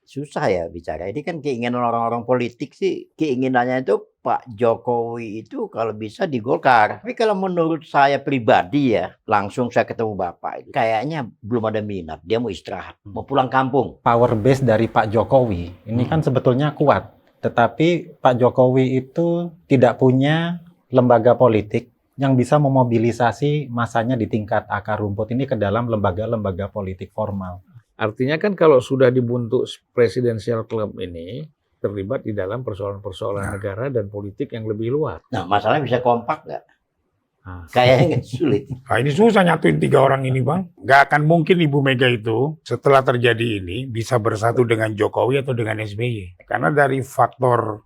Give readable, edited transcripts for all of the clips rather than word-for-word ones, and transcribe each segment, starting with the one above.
susah ya bicara. Ini kan keinginan orang-orang politik sih, keinginannya itu Pak Jokowi itu kalau bisa di Golkar. Tapi kalau menurut saya pribadi ya, langsung saya ketemu Bapak itu, kayaknya belum ada minat. Dia mau istirahat, mau pulang kampung. Power base dari Pak Jokowi ini kan sebetulnya kuat, tetapi Pak Jokowi itu tidak punya lembaga politik yang bisa memobilisasi masanya di tingkat akar rumput ini ke dalam lembaga-lembaga politik formal. Artinya kan kalau sudah dibentuk presidential club ini, terlibat di dalam persoalan-persoalan negara dan politik yang lebih luas. Nah, masalahnya bisa kompak nggak? Nah, Kayaknya sulit. Nah, ini susah nyatuin 3 orang ini, Bang. Nggak akan mungkin Ibu Mega itu setelah terjadi ini bisa bersatu dengan Jokowi atau dengan SBY. Karena dari faktor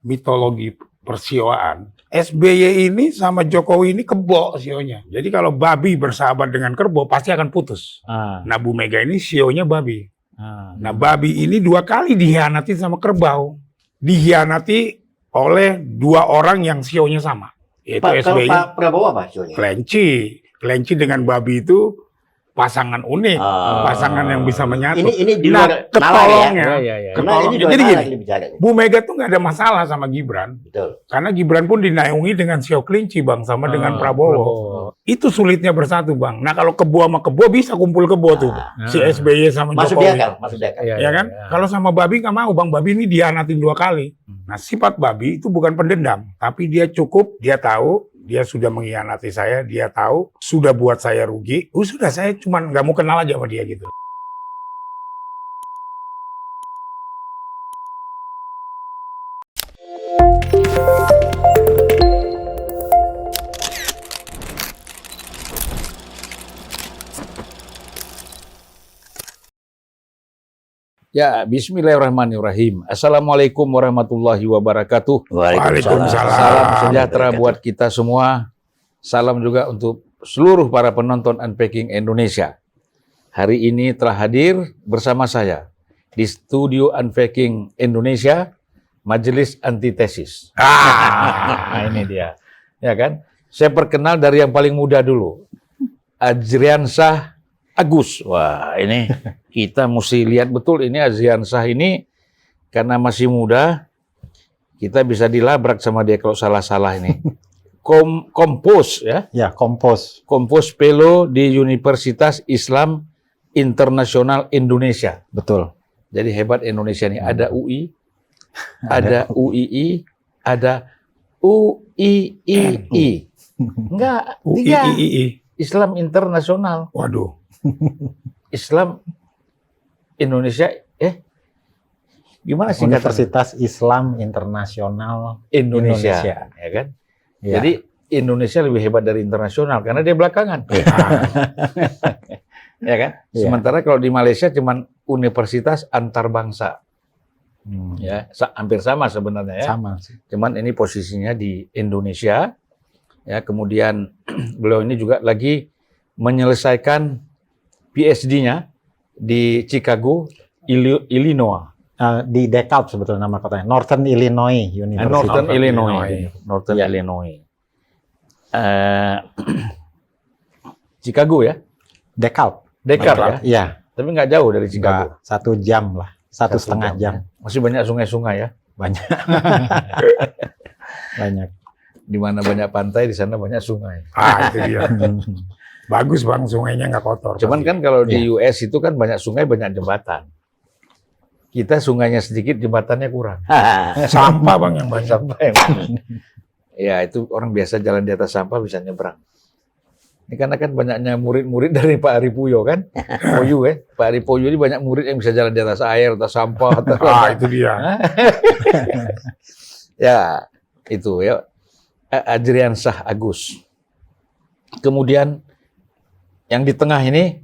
mitologi persioaan, SBY ini sama Jokowi ini kebo sionya. Jadi kalau babi bersahabat dengan kerbau pasti akan putus. Nah, Bu Mega ini sionya babi. Nah, babi ini 2 kali dihianati sama kerbau. Dihianati oleh 2 orang yang sionya sama. Yaitu Kalau SBY. Pak Prabowo apa hasilnya? Kelinci dengan babi itu pasangan unik, pasangan yang bisa menyatu. Ini di Nah, luar ketolongnya, ya. Karena ini dua Jadi hal gini, yang dibicara. Bu Mega tuh nggak ada masalah sama Gibran, Betul. karena Gibran pun dinaungi dengan sio kelinci, Bang, sama dengan Prabowo. Itu sulitnya bersatu, Bang. Nah, kalau kebo sama kebo bisa kumpul kebo tuh, si SBY sama Masuk Jokowi. dia kan, masuk dia kan. Ya kan? Kalau sama babi nggak mau, Bang. Babi ini dianatin 2 kali. Nah, sifat babi itu bukan pendendam, tapi dia cukup, dia tahu, dia sudah mengkhianati saya, dia tahu, sudah buat saya rugi. Sudah, saya cuman nggak mau kenal aja sama dia gitu. Ya, bismillahirrahmanirrahim. Assalamualaikum warahmatullahi wabarakatuh. Waalaikumsalam. Salam sejahtera buat kita semua. Salam juga untuk seluruh para penonton Unpacking Indonesia. Hari ini telah hadir bersama saya di studio Unpacking Indonesia, Majelis Antitesis. Nah, ini dia. Ya kan? Saya perkenal dari yang paling muda dulu. Adriansah Agus. Wah, ini kita mesti lihat betul ini Adriansah ini karena masih muda, kita bisa dilabrak sama dia kalau salah-salah ini. Kompos ya. Ya, Kompos. Kompos Fellow di Universitas Islam Internasional Indonesia. Betul. Jadi hebat Indonesia ini. Ada UI, ada UII, ada UIII. Enggak, 3. UIII. Islam Internasional. Waduh. Islam Indonesia, gimana sih Universitas Islam Internasional Indonesia, ya kan? Ya. Jadi Indonesia lebih hebat dari internasional karena dia belakangan, ya kan? Ya. Sementara kalau di Malaysia cuman universitas antar bangsa, ya hampir sama sebenarnya ya. Sama sih. Cuman ini posisinya di Indonesia, ya. Kemudian beliau ini juga lagi menyelesaikan PhD-nya di Chicago, Illinois. Di DeKalb sebetulnya nama kotanya, Northern Illinois University. Northern Illinois. Northern Ya. Illinois. Chicago ya? DeKalb. Dekat ya? Iya. Tapi nggak jauh dari Chicago. Nggak, 1 jam lah, 1,5 jam. Masih banyak sungai-sungai ya? Banyak. Banyak. Di mana banyak pantai, di sana banyak sungai. Itu dia. Bagus, Bang, sungainya nggak kotor. Cuman pasti. kan kalau di US itu kan banyak sungai, banyak jembatan. Kita sungainya sedikit, jembatannya kurang. sampah, Bang, yang banyak. Sampah yang banyak. Ya, itu orang biasa jalan di atas sampah bisa nyebrang. Ini karena kan banyaknya murid-murid dari Pak Ari Puyo kan? Poyo ya. Pak Ari Puyo ini banyak murid yang bisa jalan di atas air, atas sampah. Itu dia. Ya, itu ya. Adriansah Agus. Kemudian yang di tengah ini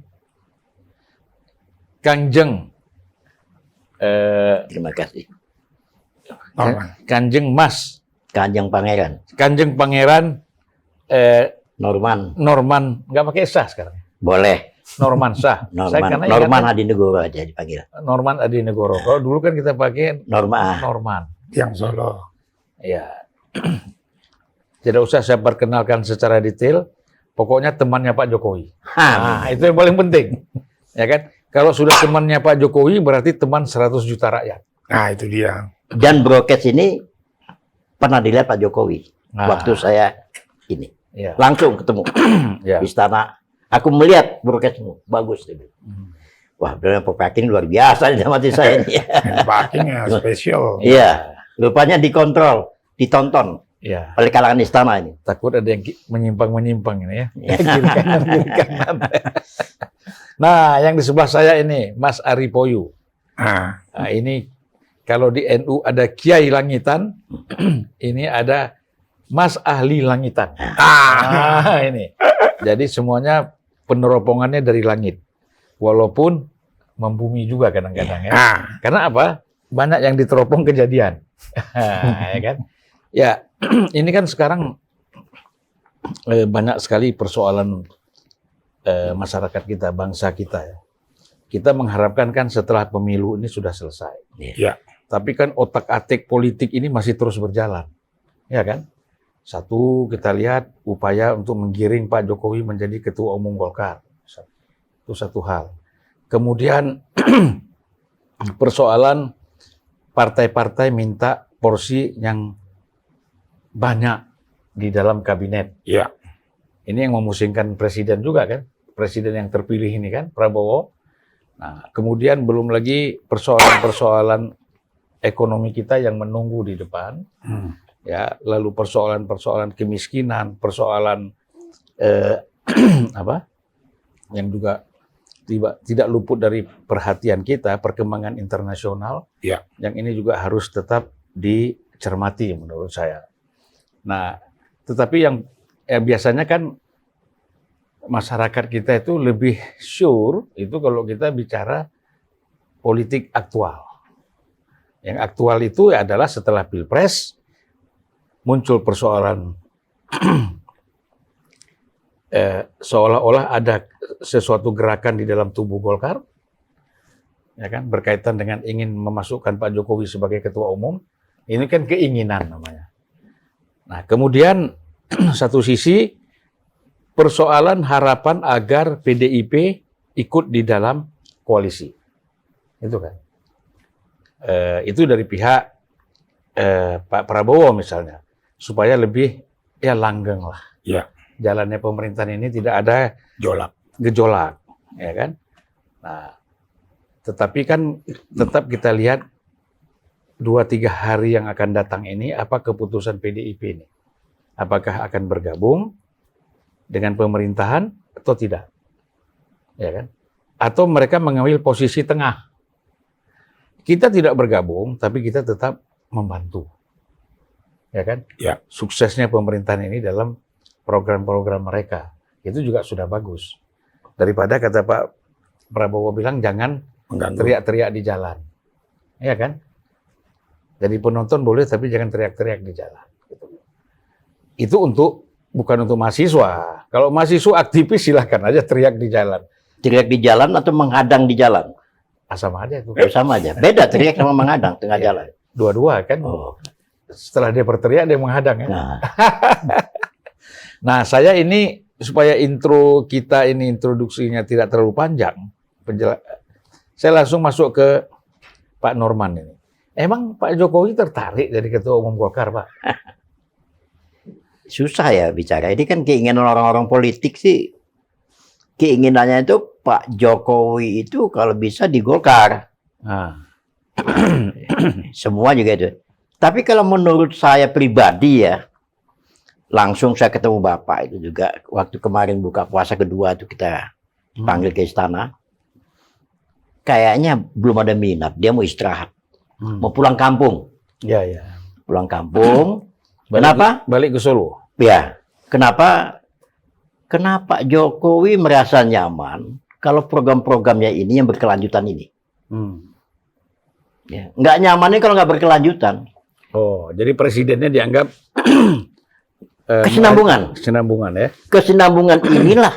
Kanjeng Terima kasih. Kanjeng Mas, Kanjeng Pangeran. Kanjeng Pangeran Norman. nggak pakai sah sekarang. Boleh. Norman sah. Norman Hadinegoro aja dipanggil. Norman Adinegoro. Kalau dulu kan kita pakai Norman. Yang Solo. Ya. Tidak usah saya perkenalkan secara detail. Pokoknya temannya Pak Jokowi. Nah, itu yang paling penting. Ya kan? Kalau sudah temannya Pak Jokowi berarti teman 100 juta rakyat. Nah, itu dia. Dan broadcast ini pernah dilihat Pak Jokowi Nah. waktu saya ini Ya. langsung ketemu Ya. di istana. Aku melihat broadcastmu, bagus. Dia bilang. Wah, benar packing luar biasa nih mati saya ini. Packingnya spesial. Iya, rupanya dikontrol, ditonton Ya. oleh kalangan istana ini. Takut ada yang menyimpang-menyimpang ini ya. Ya. Kiri kanan, kiri kanan. Nah, yang di sebelah saya ini Mas Ari Poyu. Nah, Nah, ini kalau di NU ada Kiai Langitan, ini ada Mas Ahli Langitan. Ah, ini. Jadi semuanya peneropongannya dari langit. Walaupun membumi juga kadang-kadang ya. nah, Karena apa? Banyak yang diteropong kejadian. Ya kan? Ya, ini kan sekarang banyak sekali persoalan masyarakat kita, bangsa kita ya. Kita mengharapkan kan setelah pemilu ini sudah selesai. ya. Tapi kan otak-atik politik ini masih terus berjalan. Ya kan? Satu, kita lihat upaya untuk menggiring Pak Jokowi menjadi Ketua Umum Golkar. Itu satu hal. Kemudian persoalan partai-partai minta porsi yang banyak di dalam kabinet. Ya. Ini yang memusingkan presiden juga kan? Presiden yang terpilih ini kan, Prabowo. Nah, kemudian belum lagi persoalan-persoalan ekonomi kita yang menunggu di depan. Ya, lalu persoalan-persoalan kemiskinan, persoalan apa? Yang juga tidak luput dari perhatian kita, perkembangan internasional. Ya. Yang ini juga harus tetap dicermati menurut saya. Nah, tetapi yang biasanya kan masyarakat kita itu lebih sure itu kalau kita bicara politik aktual. Yang aktual itu adalah setelah Pilpres muncul persoalan seolah-olah ada sesuatu gerakan di dalam tubuh Golkar, ya kan, berkaitan dengan ingin memasukkan Pak Jokowi sebagai ketua umum. Ini kan keinginan namanya. Nah, kemudian satu sisi persoalan harapan agar PDIP ikut di dalam koalisi, itu kan. Itu dari pihak Pak Prabowo misalnya, supaya lebih ya langgeng lah. Ya. Jalannya pemerintahan ini tidak ada gejolak, ya kan? Nah, tetapi kan tetap kita lihat 2-3 hari yang akan datang ini apa keputusan PDIP ini? Apakah akan bergabung dengan pemerintahan atau tidak? Ya kan? Atau mereka mengambil posisi tengah. Kita tidak bergabung, tapi kita tetap membantu. Ya kan? Ya. Suksesnya pemerintahan ini dalam program-program mereka, itu juga sudah bagus. Daripada kata Pak Prabowo bilang jangan teriak-teriak di jalan, ya kan? Jadi penonton boleh, tapi jangan teriak-teriak di jalan. Itu bukan untuk mahasiswa. Kalau mahasiswa aktivis silahkan aja teriak di jalan. Teriak di jalan atau menghadang di jalan? Sama aja itu. Sama aja. Beda teriak sama menghadang tengah jalan. Dua-dua kan. Oh. Setelah dia berteriak dia menghadang ya. Nah, Nah, saya ini supaya intro kita ini introduksinya tidak terlalu panjang, saya langsung masuk ke Pak Norman ini. Emang Pak Jokowi tertarik jadi Ketua Umum Golkar, Pak? susah ya bicara. Ini kan keinginan orang-orang politik sih. Keinginannya itu Pak Jokowi itu kalau bisa di Golkar. Nah, Semua juga itu. Tapi kalau menurut saya pribadi ya, langsung saya ketemu Bapak itu juga waktu kemarin buka puasa kedua itu kita panggil ke istana. Kayaknya belum ada minat, dia mau istirahat, mau pulang kampung. ya ya. Pulang kampung. Kenapa? Balik ke Solo. Ya, kenapa Jokowi merasa nyaman kalau program-programnya ini yang berkelanjutan ini? Ya, nggak nyamannya kalau nggak berkelanjutan. Oh, jadi presidennya dianggap Kesinambungan. kesinambungan ya. Kesinambungan inilah,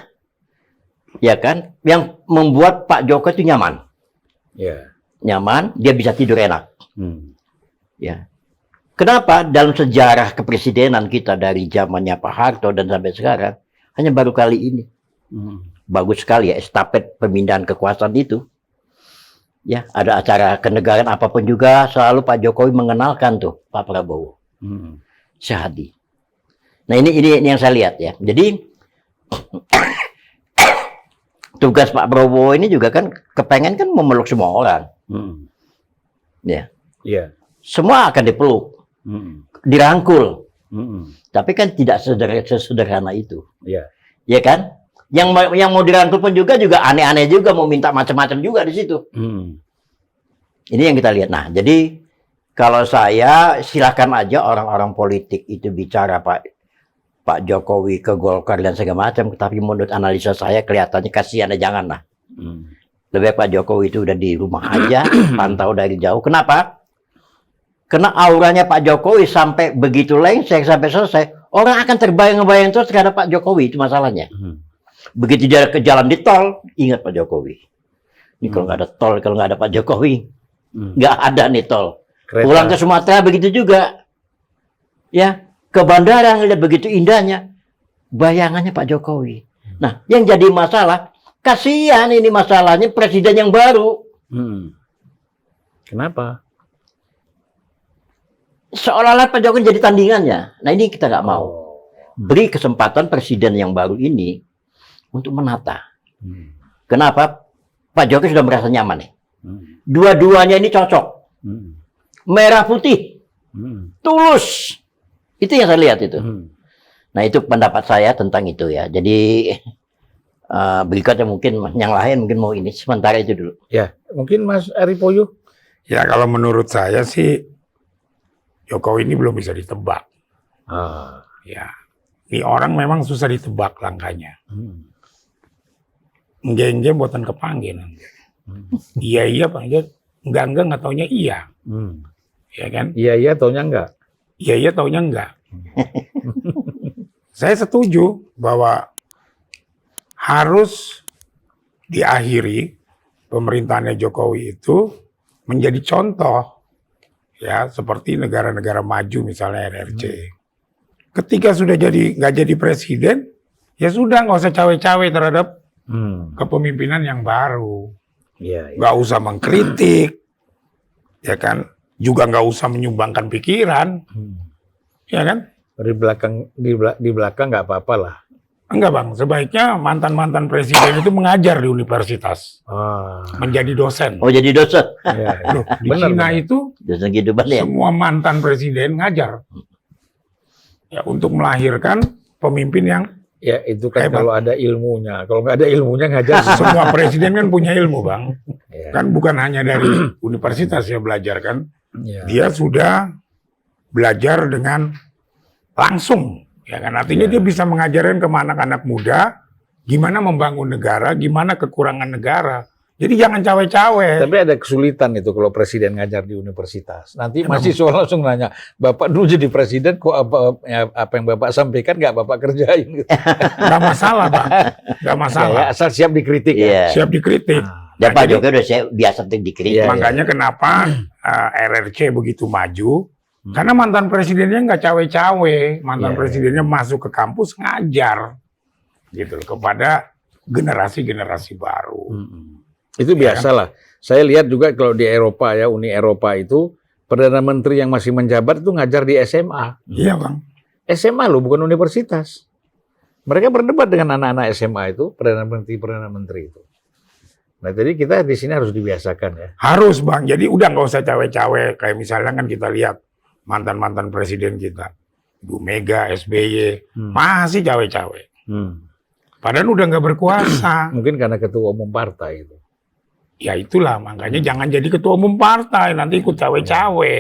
ya kan, yang membuat Pak Jokowi itu nyaman. Ya. Nyaman, dia bisa tidur enak. Ya. Kenapa? Dalam sejarah kepresidenan kita dari zamannya Pak Harto dan sampai sekarang, hanya baru kali ini. Bagus sekali ya estafet pemindahan kekuasaan itu. Ya, ada acara kenegaraan apapun juga selalu Pak Jokowi mengenalkan tuh Pak Prabowo. Syahadi. Nah, ini yang saya lihat ya. Jadi tugas Pak Prabowo ini juga kan kepengen kan memeluk semua orang. Ya. Iya. Semua akan dipeluk, dirangkul. Tapi kan tidak sesederhana itu. Iya. Ya kan? Yang mau dirangkul pun juga aneh-aneh juga, mau minta macam-macam juga di situ. Ini yang kita lihat. Nah, jadi kalau saya silakan aja orang-orang politik itu bicara Pak Jokowi ke Golkar dan segala macam, tapi menurut analisa saya kelihatannya kasihan, janganlah. Lebih baik Pak Jokowi itu udah di rumah aja, pantau dari jauh. Kenapa? Karena auranya Pak Jokowi sampai begitu lengser sampai selesai, orang akan terbayang-bayang terus terhadap Pak Jokowi, itu masalahnya. Begitu dia ke jalan di tol, ingat Pak Jokowi. Ini kalau nggak ada tol, kalau nggak ada Pak Jokowi, nggak ada nih tol. Kereta. Pulang ke Sumatera begitu juga. Ya, ke bandara ngeliat begitu indahnya, bayangannya Pak Jokowi. Nah, yang jadi masalah, kasihan ini masalahnya presiden yang baru. Kenapa? Seolah-olah Pak Jokowi jadi tandingannya. Nah, ini kita nggak mau. Beri kesempatan presiden yang baru ini untuk menata. Kenapa? Pak Jokowi sudah merasa nyaman nih. Dua-duanya ini cocok. Merah putih. Tulus. Itu yang saya lihat itu. Nah, itu pendapat saya tentang itu ya. Jadi berikutnya mungkin yang lain mungkin mau ini. Sementara itu dulu. Ya, mungkin Mas Ari Poyo. Ya kalau menurut saya sih Jokowi ini belum bisa ditebak. Ya, ini orang memang susah ditebak langkahnya. Enggak buatan kepanggil nanti. Iya panggil, enggak nggak taunya iya. Ya kan? Iya, taunya enggak. Iya taunya enggak. Saya setuju bahwa harus diakhiri pemerintahannya Jokowi itu menjadi contoh ya seperti negara-negara maju misalnya RRC. Ketika sudah nggak jadi presiden, ya sudah nggak usah cawe-cawe terhadap kepemimpinan yang baru. Nggak usah mengkritik, ya kan? Juga nggak usah menyumbangkan pikiran, ya kan? Di belakang nggak apa-apa lah. Enggak bang, sebaiknya mantan presiden itu mengajar di universitas, menjadi dosen. Oh, jadi dosen. Loh, di Cina itu Dosen kehidupan ya. semua mantan presiden ngajar, ya untuk melahirkan pemimpin yang Ya itu kan hebat. kalau ada ilmunya. Kalau nggak ada ilmunya ngajar. Semua presiden kan punya ilmu bang, Ya. kan bukan hanya dari universitas ya belajar kan, Ya. dia sudah belajar dengan langsung, ya kan artinya dia bisa mengajarkan ke anak-anak muda gimana membangun negara, gimana kekurangan negara. Jadi jangan cawe-cawe. Tapi ada kesulitan itu kalau presiden ngajar di universitas. Nanti Kenapa? mahasiswa langsung nanya, Bapak dulu jadi presiden kok apa yang Bapak sampaikan nggak Bapak kerjain? Gitu. Nggak masalah bang, nggak masalah. Ya, asal siap dikritik. Iya. Siap dikritik. Dan Nah, Pak jadi- Jokowi udah biasa dikritik. Iya, Makanya kenapa RRC begitu maju? Karena mantan presidennya nggak cawe-cawe, mantan Iya, presidennya masuk ke kampus ngajar, gitu loh, kepada generasi-generasi baru. Itu Ya biasalah. Saya lihat juga kalau di Eropa ya, Uni Eropa itu Perdana Menteri yang masih menjabat itu ngajar di SMA. Iya bang. SMA loh, bukan universitas. Mereka berdebat dengan anak-anak SMA itu, Perdana Menteri itu. Nah, jadi kita di sini harus dibiasakan ya. Harus bang. Jadi udah nggak usah cawe-cawe. Kayak misalnya kan kita lihat mantan presiden kita, Bu Mega, SBY, masih cawe-cawe. Padahal udah nggak berkuasa. Mungkin karena ketua umum partai itu. Ya itulah makanya jangan jadi ketua umum partai nanti ikut cawe-cawe.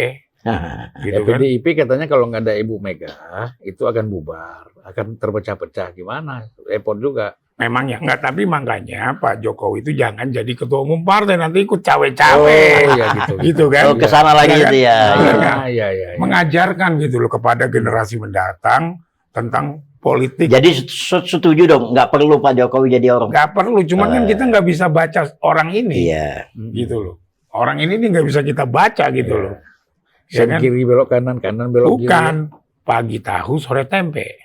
Gitu Ya, kan? PDIP katanya kalau nggak ada Ibu Mega, itu akan bubar, akan terpecah-pecah. Gimana? Repot juga. Memang ya enggak, tapi makanya Pak Jokowi itu jangan jadi ketua umum partai nanti ikut cawe-cawe. ya gitu. Gitu kan? Oh, kesana lagi Iya gitu ya. Benar nggak? Iya. Mengajarkan gitu loh kepada generasi mendatang tentang politik. Jadi setuju dong, nggak perlu Pak Jokowi jadi orang. Nggak perlu, cuman kan kita nggak bisa baca orang ini, Iya. gitu loh. Orang ini nih nggak bisa kita baca gitu loh. Ya Sen kan? kiri belok kanan, kanan belok kiri. Bukan pagi tahu sore tempe.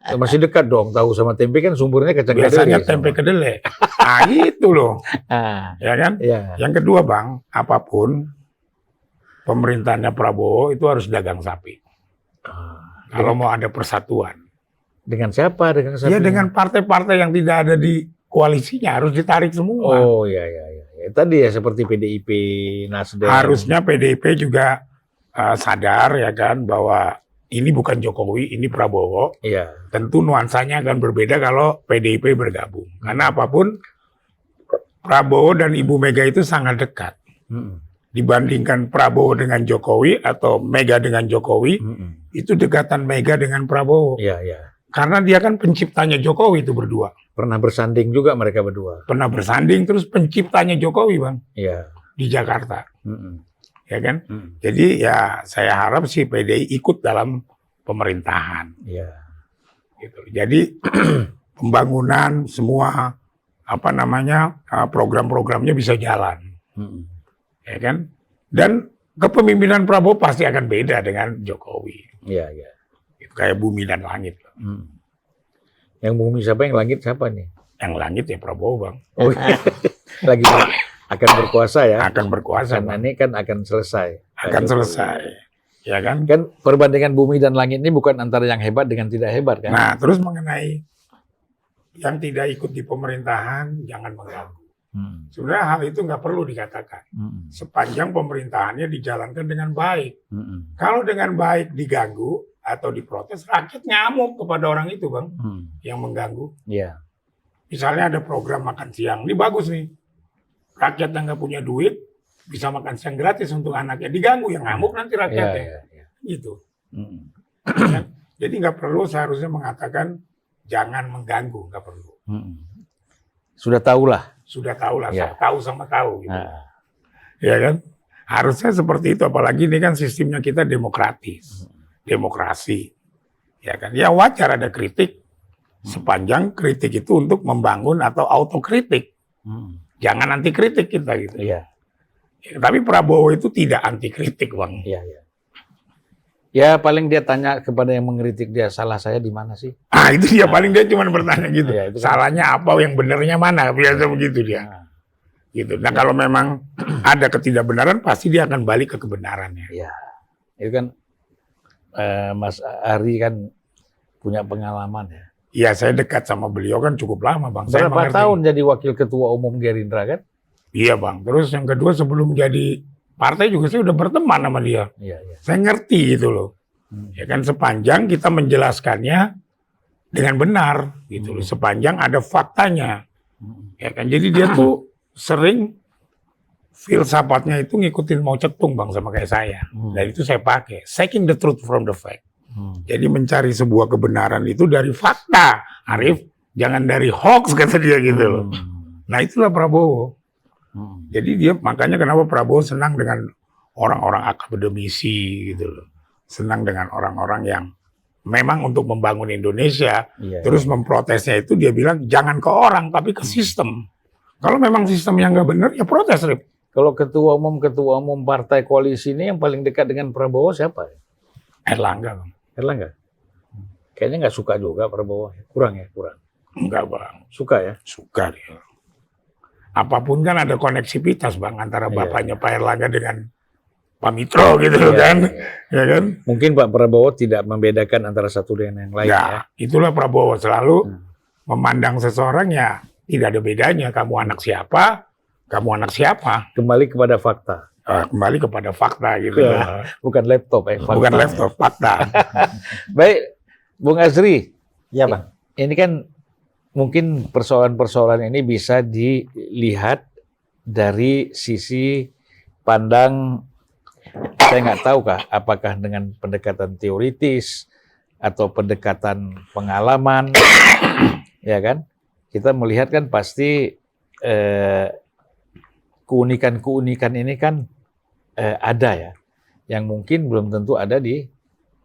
Masih dekat dong, tahu sama tempe kan sumbernya kacang Biasanya kedelai tempe semua. kedelai. Nah, itu loh. Ah, Ya kan? ya. Yang kedua, Bang, apapun pemerintahnya Prabowo itu harus dagang sapi. Kalau mau ada persatuan. Dengan siapa? Dengan Ya sapinya? dengan partai-partai yang tidak ada di koalisinya harus ditarik semua. Oh ya. Tadi ya seperti PDIP, Nasdem. Harusnya PDIP juga sadar ya kan bahwa ini bukan Jokowi, ini Prabowo. Iya. Tentu nuansanya akan berbeda kalau PDIP bergabung. Karena apapun Prabowo dan Ibu Mega itu sangat dekat. Mm-mm. Dibandingkan Prabowo dengan Jokowi atau Mega dengan Jokowi, Mm-mm. itu dekatan Mega dengan Prabowo. Iya. Karena dia kan penciptanya Jokowi itu berdua. Pernah bersanding juga mereka berdua. Pernah bersanding terus penciptanya Jokowi, Bang, Iya. di Jakarta. Mm-mm. Ya kan? Mm-mm. Jadi ya saya harap sih PDI ikut dalam pemerintahan. Iya. Gitu. Jadi pembangunan semua program-programnya bisa jalan. Mm-mm. Ya kan? Dan kepemimpinan Prabowo pasti akan beda dengan Jokowi. Iya. Gitu, kayak bumi dan langit. Mm. Yang bumi siapa, yang langit siapa nih? Yang langit ya Prabowo, Bang. Oh, lagi akan berkuasa ya. Akan berkuasa, Karena Bang. ini kan akan selesai. Akan Pak Jokowi. selesai. Ya kan? Kan perbandingan bumi dan langit ini bukan antara yang hebat dengan tidak hebat kan? Nah, terus mengenai yang tidak ikut di pemerintahan, jangan mengganggu. Mm. Sebenarnya hal itu nggak perlu dikatakan. Mm-mm. Sepanjang pemerintahannya dijalankan dengan baik. Mm-mm. Kalau dengan baik diganggu atau diprotes, rakyat ngamuk kepada orang itu, Bang, Mm. yang mengganggu. Iya. Misalnya ada program makan siang, ini bagus nih. Rakyat yang nggak punya duit bisa makan siang gratis untuk anaknya. Diganggu, yang ngamuk nanti rakyatnya. Iya. Gitu. Mm-mm. Ya. Jadi nggak perlu seharusnya mengatakan jangan mengganggu, nggak perlu. Mm-mm. Sudah tahulah. Sudah tahu lah, Ya. tahu sama tahu. Gitu. Nah. Ya kan? Harusnya seperti itu, apalagi ini kan sistemnya kita demokratis, demokrasi, ya kan? Ya wajar ada kritik, sepanjang kritik itu untuk membangun atau autokritik, Mm. jangan anti kritik kita gitu. Iya. Ya, tapi Prabowo itu tidak anti kritik, Bang. Iya. Ya paling dia tanya kepada yang mengkritik dia, salah saya di mana sih? Ah itu dia paling dia cuma bertanya gitu, Iya, itu kan. salahnya apa, yang benernya mana, biasa begitu dia. Nah, Gitu. Nah kalau memang ada ketidakbenaran, pasti dia akan balik ke kebenarannya. iya. Itu kan Mas Ari kan punya pengalaman ya. Ya saya dekat sama beliau kan cukup lama, Bang. Saya Berapa mengerti. tahun jadi wakil ketua umum Gerindra kan? Iya, Bang. Terus yang kedua, sebelum jadi partai juga saya udah berteman sama dia. Iya. Saya ngerti gitu loh. Hmm. Ya kan, sepanjang kita menjelaskannya dengan benar gitu loh. Sepanjang ada faktanya. Hmm. Ya kan, jadi dia tuh sering filsafatnya itu ngikutin Mao Zedong, Bang, sama kayak saya. Hmm. Dan itu saya pakai. Seeking the truth from the fact. Hmm. Jadi mencari sebuah kebenaran itu dari fakta, Arif. Jangan dari hoax, kata dia gitu loh. Nah itulah Prabowo. Hmm. Jadi dia makanya kenapa Prabowo senang dengan orang-orang akademisi gitu loh. Senang dengan orang-orang yang memang untuk membangun Indonesia. Iya. Terus memprotesnya itu dia bilang jangan ke orang tapi ke sistem. Kalau memang sistemnya nggak benar ya protes, Rip. Kalau ketua umum partai koalisi ini yang paling dekat dengan Prabowo siapa? Erlangga, Bang. Erlangga. Kayaknya nggak suka juga Prabowo. Kurang. Enggak, Bang. Suka ya? Suka dia. Apapun kan ada koneksivitas, Bang, antara Iya. bapaknya Pak Erlangga dengan Pak Mitro gitu kan. Ya kan? Mungkin Pak Prabowo tidak membedakan antara satu dengan yang lain ya. Ya, itulah Prabowo selalu Hmm. memandang seseorang ya tidak ada bedanya. Kamu anak siapa, kamu anak siapa. Kembali kepada fakta. Kembali kepada fakta gitu. Ya. Bukan laptop fakta. Bukan laptop, fakta. Baik, Bung Azri. Iya, Bang. Ini kan mungkin persoalan-persoalan ini bisa dilihat dari sisi pandang, saya nggak tahu apakah dengan pendekatan teoritis atau pendekatan pengalaman, ya kan? Kita melihat kan pasti keunikan-keunikan ini kan ada ya, yang mungkin belum tentu ada di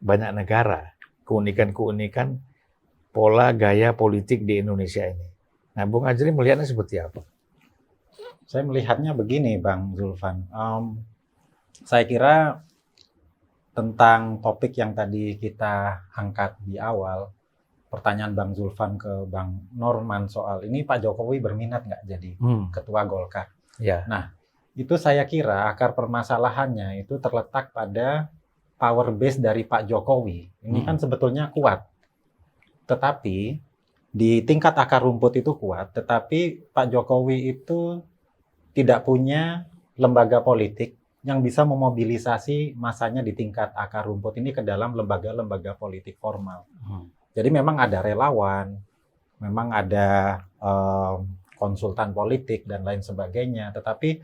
banyak negara. Keunikan-keunikan pola gaya politik di Indonesia ini. Nah, Bung Azri melihatnya seperti apa? Saya melihatnya begini, Bang Zulfan. Saya kira tentang topik yang tadi kita angkat di awal, pertanyaan Bang Zulfan ke Bang Norman soal ini Pak Jokowi berminat nggak jadi ketua Golkar. Ya. Nah, itu saya kira akar permasalahannya itu terletak pada power base dari Pak Jokowi. Ini kan sebetulnya kuat. Tetapi di tingkat akar rumput itu kuat, tetapi Pak Jokowi itu tidak punya lembaga politik yang bisa memobilisasi masanya di tingkat akar rumput ini ke dalam lembaga-lembaga politik formal. Jadi memang ada relawan, memang ada konsultan politik dan lain sebagainya, tetapi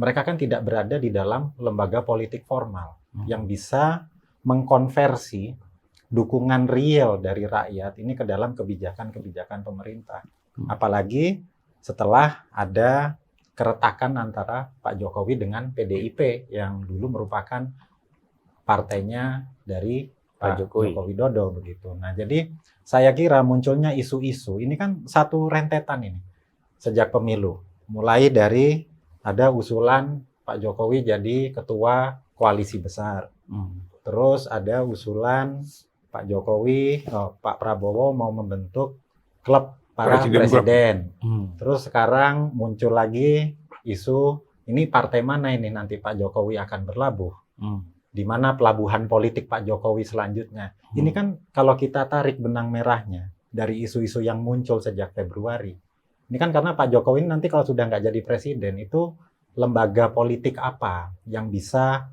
mereka kan tidak berada di dalam lembaga politik formal yang bisa mengkonversi dukungan real dari rakyat ini ke dalam kebijakan-kebijakan pemerintah. Apalagi setelah ada keretakan antara Pak Jokowi dengan PDIP yang dulu merupakan partainya dari Pak Joko Widodo begitu. Nah, jadi saya kira munculnya isu-isu ini kan satu rentetan ini sejak pemilu. Mulai dari ada usulan Pak Jokowi jadi ketua koalisi besar. Terus ada usulan Pak Jokowi, Pak Prabowo mau membentuk klub para presiden. Terus sekarang muncul lagi isu ini partai mana ini nanti Pak Jokowi akan berlabuh. Di mana pelabuhan politik Pak Jokowi selanjutnya. Ini kan kalau kita tarik benang merahnya dari isu-isu yang muncul sejak Februari. Ini kan karena Pak Jokowi nanti kalau sudah nggak jadi presiden, itu lembaga politik apa yang bisa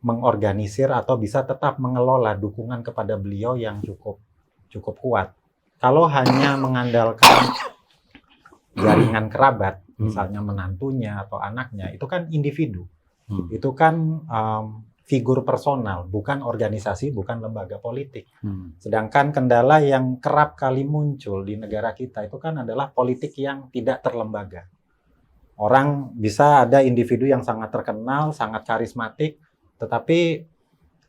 mengorganisir atau bisa tetap mengelola dukungan kepada beliau yang cukup kuat. Kalau hanya mengandalkan jaringan kerabat, misalnya menantunya atau anaknya, itu kan individu. Itu kan figur personal, bukan organisasi, bukan lembaga politik. Sedangkan kendala yang kerap kali muncul di negara kita itu kan adalah politik yang tidak terlembaga. Orang bisa ada individu yang sangat terkenal, sangat karismatik, tetapi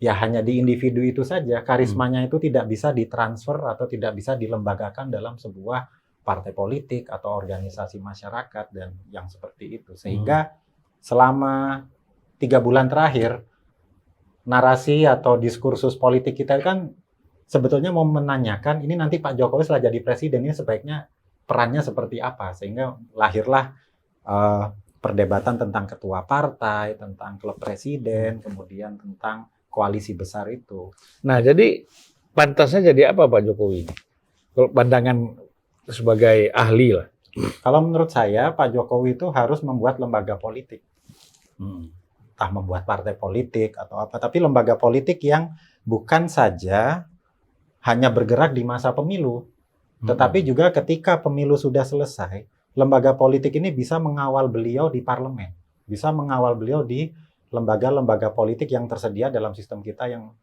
ya hanya di individu itu saja, karismanya itu tidak bisa ditransfer atau tidak bisa dilembagakan dalam sebuah partai politik atau organisasi masyarakat dan yang seperti itu. Sehingga selama 3 bulan terakhir, narasi atau diskursus politik kita kan sebetulnya mau menanyakan ini nanti Pak Jokowi setelah jadi presiden ini sebaiknya perannya seperti apa, sehingga lahirlah perdebatan tentang ketua partai, tentang klub presiden, kemudian tentang koalisi besar itu. Nah, jadi pantasnya jadi apa Pak Jokowi? Kalau pandangan sebagai ahli lah. Kalau menurut saya Pak Jokowi itu harus membuat lembaga politik. Entah membuat partai politik atau apa, tapi lembaga politik yang bukan saja hanya bergerak di masa pemilu, tetapi juga ketika pemilu sudah selesai, lembaga politik ini bisa mengawal beliau di parlemen, bisa mengawal beliau di lembaga-lembaga politik yang tersedia dalam sistem kita yang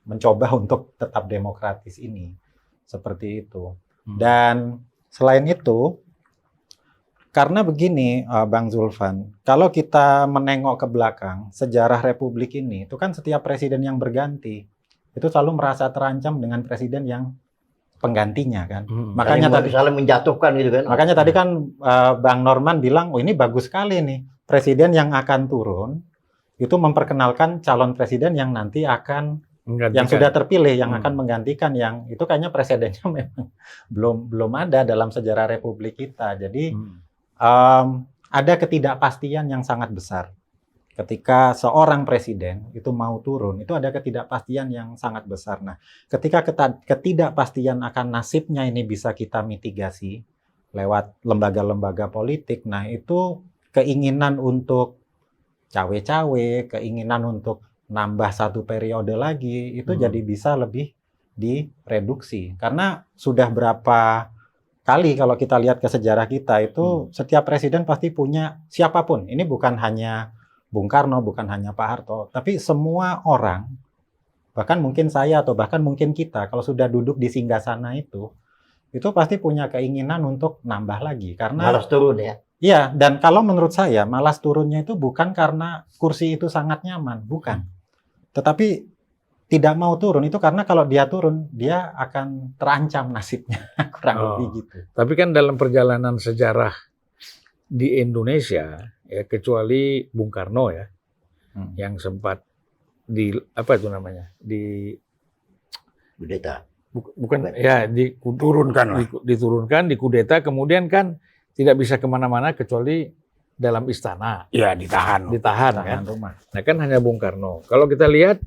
mencoba untuk tetap demokratis ini, seperti itu. Dan selain itu, karena begini, Bang Zulfan, kalau kita menengok ke belakang, sejarah Republik ini, itu kan setiap presiden yang berganti, itu selalu merasa terancam dengan presiden yang penggantinya kan. Makanya tadi saling menjatuhkan gitu kan. Makanya tadi kan Bang Norman bilang, oh ini bagus sekali nih, presiden yang akan turun, itu memperkenalkan calon presiden yang nanti akan yang sudah terpilih, yang akan menggantikan yang itu kayaknya presidennya memang belum ada dalam sejarah Republik kita. Jadi ada ketidakpastian yang sangat besar. Ketika seorang presiden itu mau turun, itu ada ketidakpastian yang sangat besar. Nah, ketika ketidakpastian akan nasibnya ini bisa kita mitigasi lewat lembaga-lembaga politik, nah itu keinginan untuk cawe-cawe, keinginan untuk nambah satu periode lagi, itu jadi bisa lebih direduksi. Karena sudah berapa kali kalau kita lihat ke sejarah kita itu setiap presiden pasti punya siapapun. Ini bukan hanya Bung Karno, bukan hanya Pak Harto, tapi semua orang, bahkan mungkin saya atau bahkan mungkin kita, kalau sudah duduk di singgasana itu pasti punya keinginan untuk nambah lagi. Karena malas turun ya? Iya, dan kalau menurut saya malas turunnya itu bukan karena kursi itu sangat nyaman, bukan. Tetapi tidak mau turun itu karena kalau dia turun, dia akan terancam nasibnya, kurang lebih gitu. Tapi kan dalam perjalanan sejarah di Indonesia, ya kecuali Bung Karno ya, yang sempat di apa itu namanya, di kudeta. Bukan ya Turunkan lah. diturunkan, dikudeta, kemudian kan tidak bisa kemana-mana kecuali dalam istana, Ya, ditahan. ditahan kan. Tahanan rumah. Nah kan hanya Bung Karno. Kalau kita lihat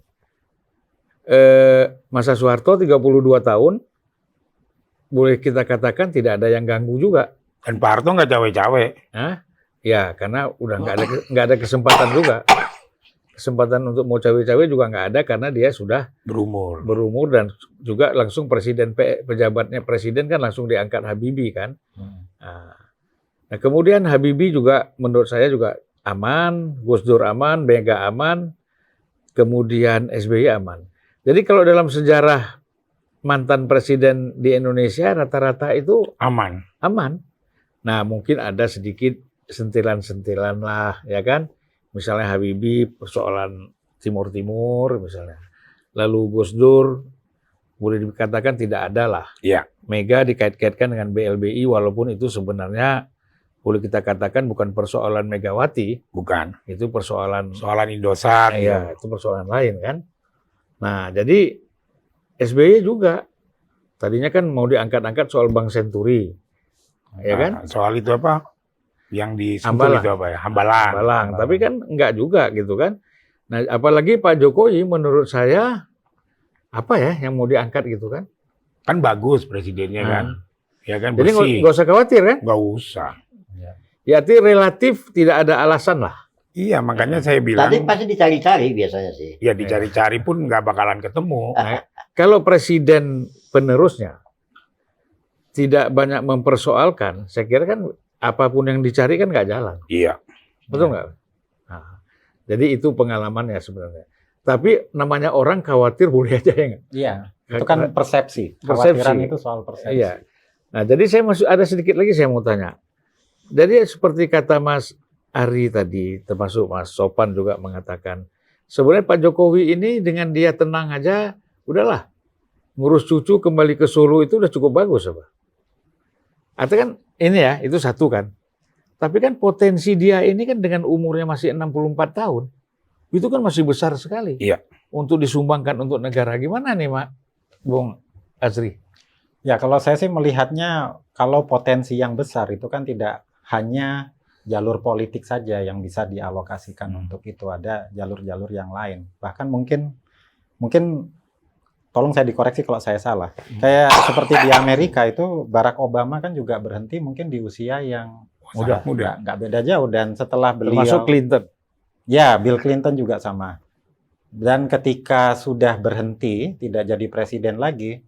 masa Soeharto 32 tahun, boleh kita katakan tidak ada yang ganggu juga. Dan Pak Harto nggak cawe-cawe. Hah? Ya karena udah nggak ada kesempatan juga. Kesempatan untuk mau cawe-cawe juga nggak ada karena dia sudah Berumur. berumur dan juga langsung pejabatnya presiden kan langsung diangkat Habibie kan. Nah kemudian Habibie juga menurut saya juga aman, Gus Dur aman, Mega aman, kemudian SBY aman. Jadi kalau dalam sejarah mantan presiden di Indonesia rata-rata itu Aman. aman. Nah mungkin ada sedikit sentilan-sentilan lah ya kan. Misalnya Habibie persoalan Timur-Timur misalnya. Lalu Gus Dur boleh dikatakan tidak ada lah. Iya. Mega dikait-kaitkan dengan BLBI walaupun itu sebenarnya boleh kita katakan bukan persoalan Megawati, Bukan. itu persoalan Soalan Indosat. ya, itu persoalan lain kan. Nah, jadi SBY juga tadinya kan mau diangkat-angkat soal Bank Senturi. Ya kan? Nah, soal itu apa? Yang di Sentul Hambalang. itu apa ya? Hambalang. Hambalang. Tapi kan enggak juga gitu kan. Nah, apalagi Pak Jokowi menurut saya apa ya yang mau diangkat gitu kan? Kan bagus presidennya kan. Ya kan Jadi bersih. nggak usah khawatir kan? Nggak usah. Ya, arti relatif tidak ada alasan lah. Iya, makanya saya bilang. Tadi pasti dicari-cari biasanya sih. Ya dicari-cari pun nggak bakalan ketemu. Nah, kalau presiden penerusnya tidak banyak mempersoalkan, saya kira kan apapun yang dicari kan nggak jalan. Iya. Betul nggak? Nah, jadi itu pengalamannya sebenarnya. Tapi namanya orang khawatir boleh aja ya nggak? Iya, itu kan persepsi. Persepsi. Khawatiran itu soal persepsi. Iya. Nah, jadi saya masih ada sedikit lagi saya mau tanya. Jadi seperti kata Mas Ari tadi, termasuk Mas Sopan juga mengatakan, sebenarnya Pak Jokowi ini dengan dia tenang aja, udahlah, ngurus cucu kembali ke Solo itu udah cukup bagus, apa? Artinya kan ini ya, itu satu kan. Tapi kan potensi dia ini kan dengan umurnya masih 64 tahun, itu kan masih besar sekali. Iya. Untuk disumbangkan untuk negara. Gimana nih, Mak? Bung Azri? Ya, kalau saya sih melihatnya kalau potensi yang besar itu kan tidak hanya jalur politik saja yang bisa dialokasikan untuk itu, ada jalur-jalur yang lain. Bahkan mungkin tolong saya dikoreksi kalau saya salah. Kayak seperti di Amerika itu Barack Obama kan juga berhenti mungkin di usia yang Muda. nggak beda jauh, dan setelah beliau Termasuk Clinton. ya, Bill Clinton juga sama. Dan ketika sudah berhenti, tidak jadi presiden lagi,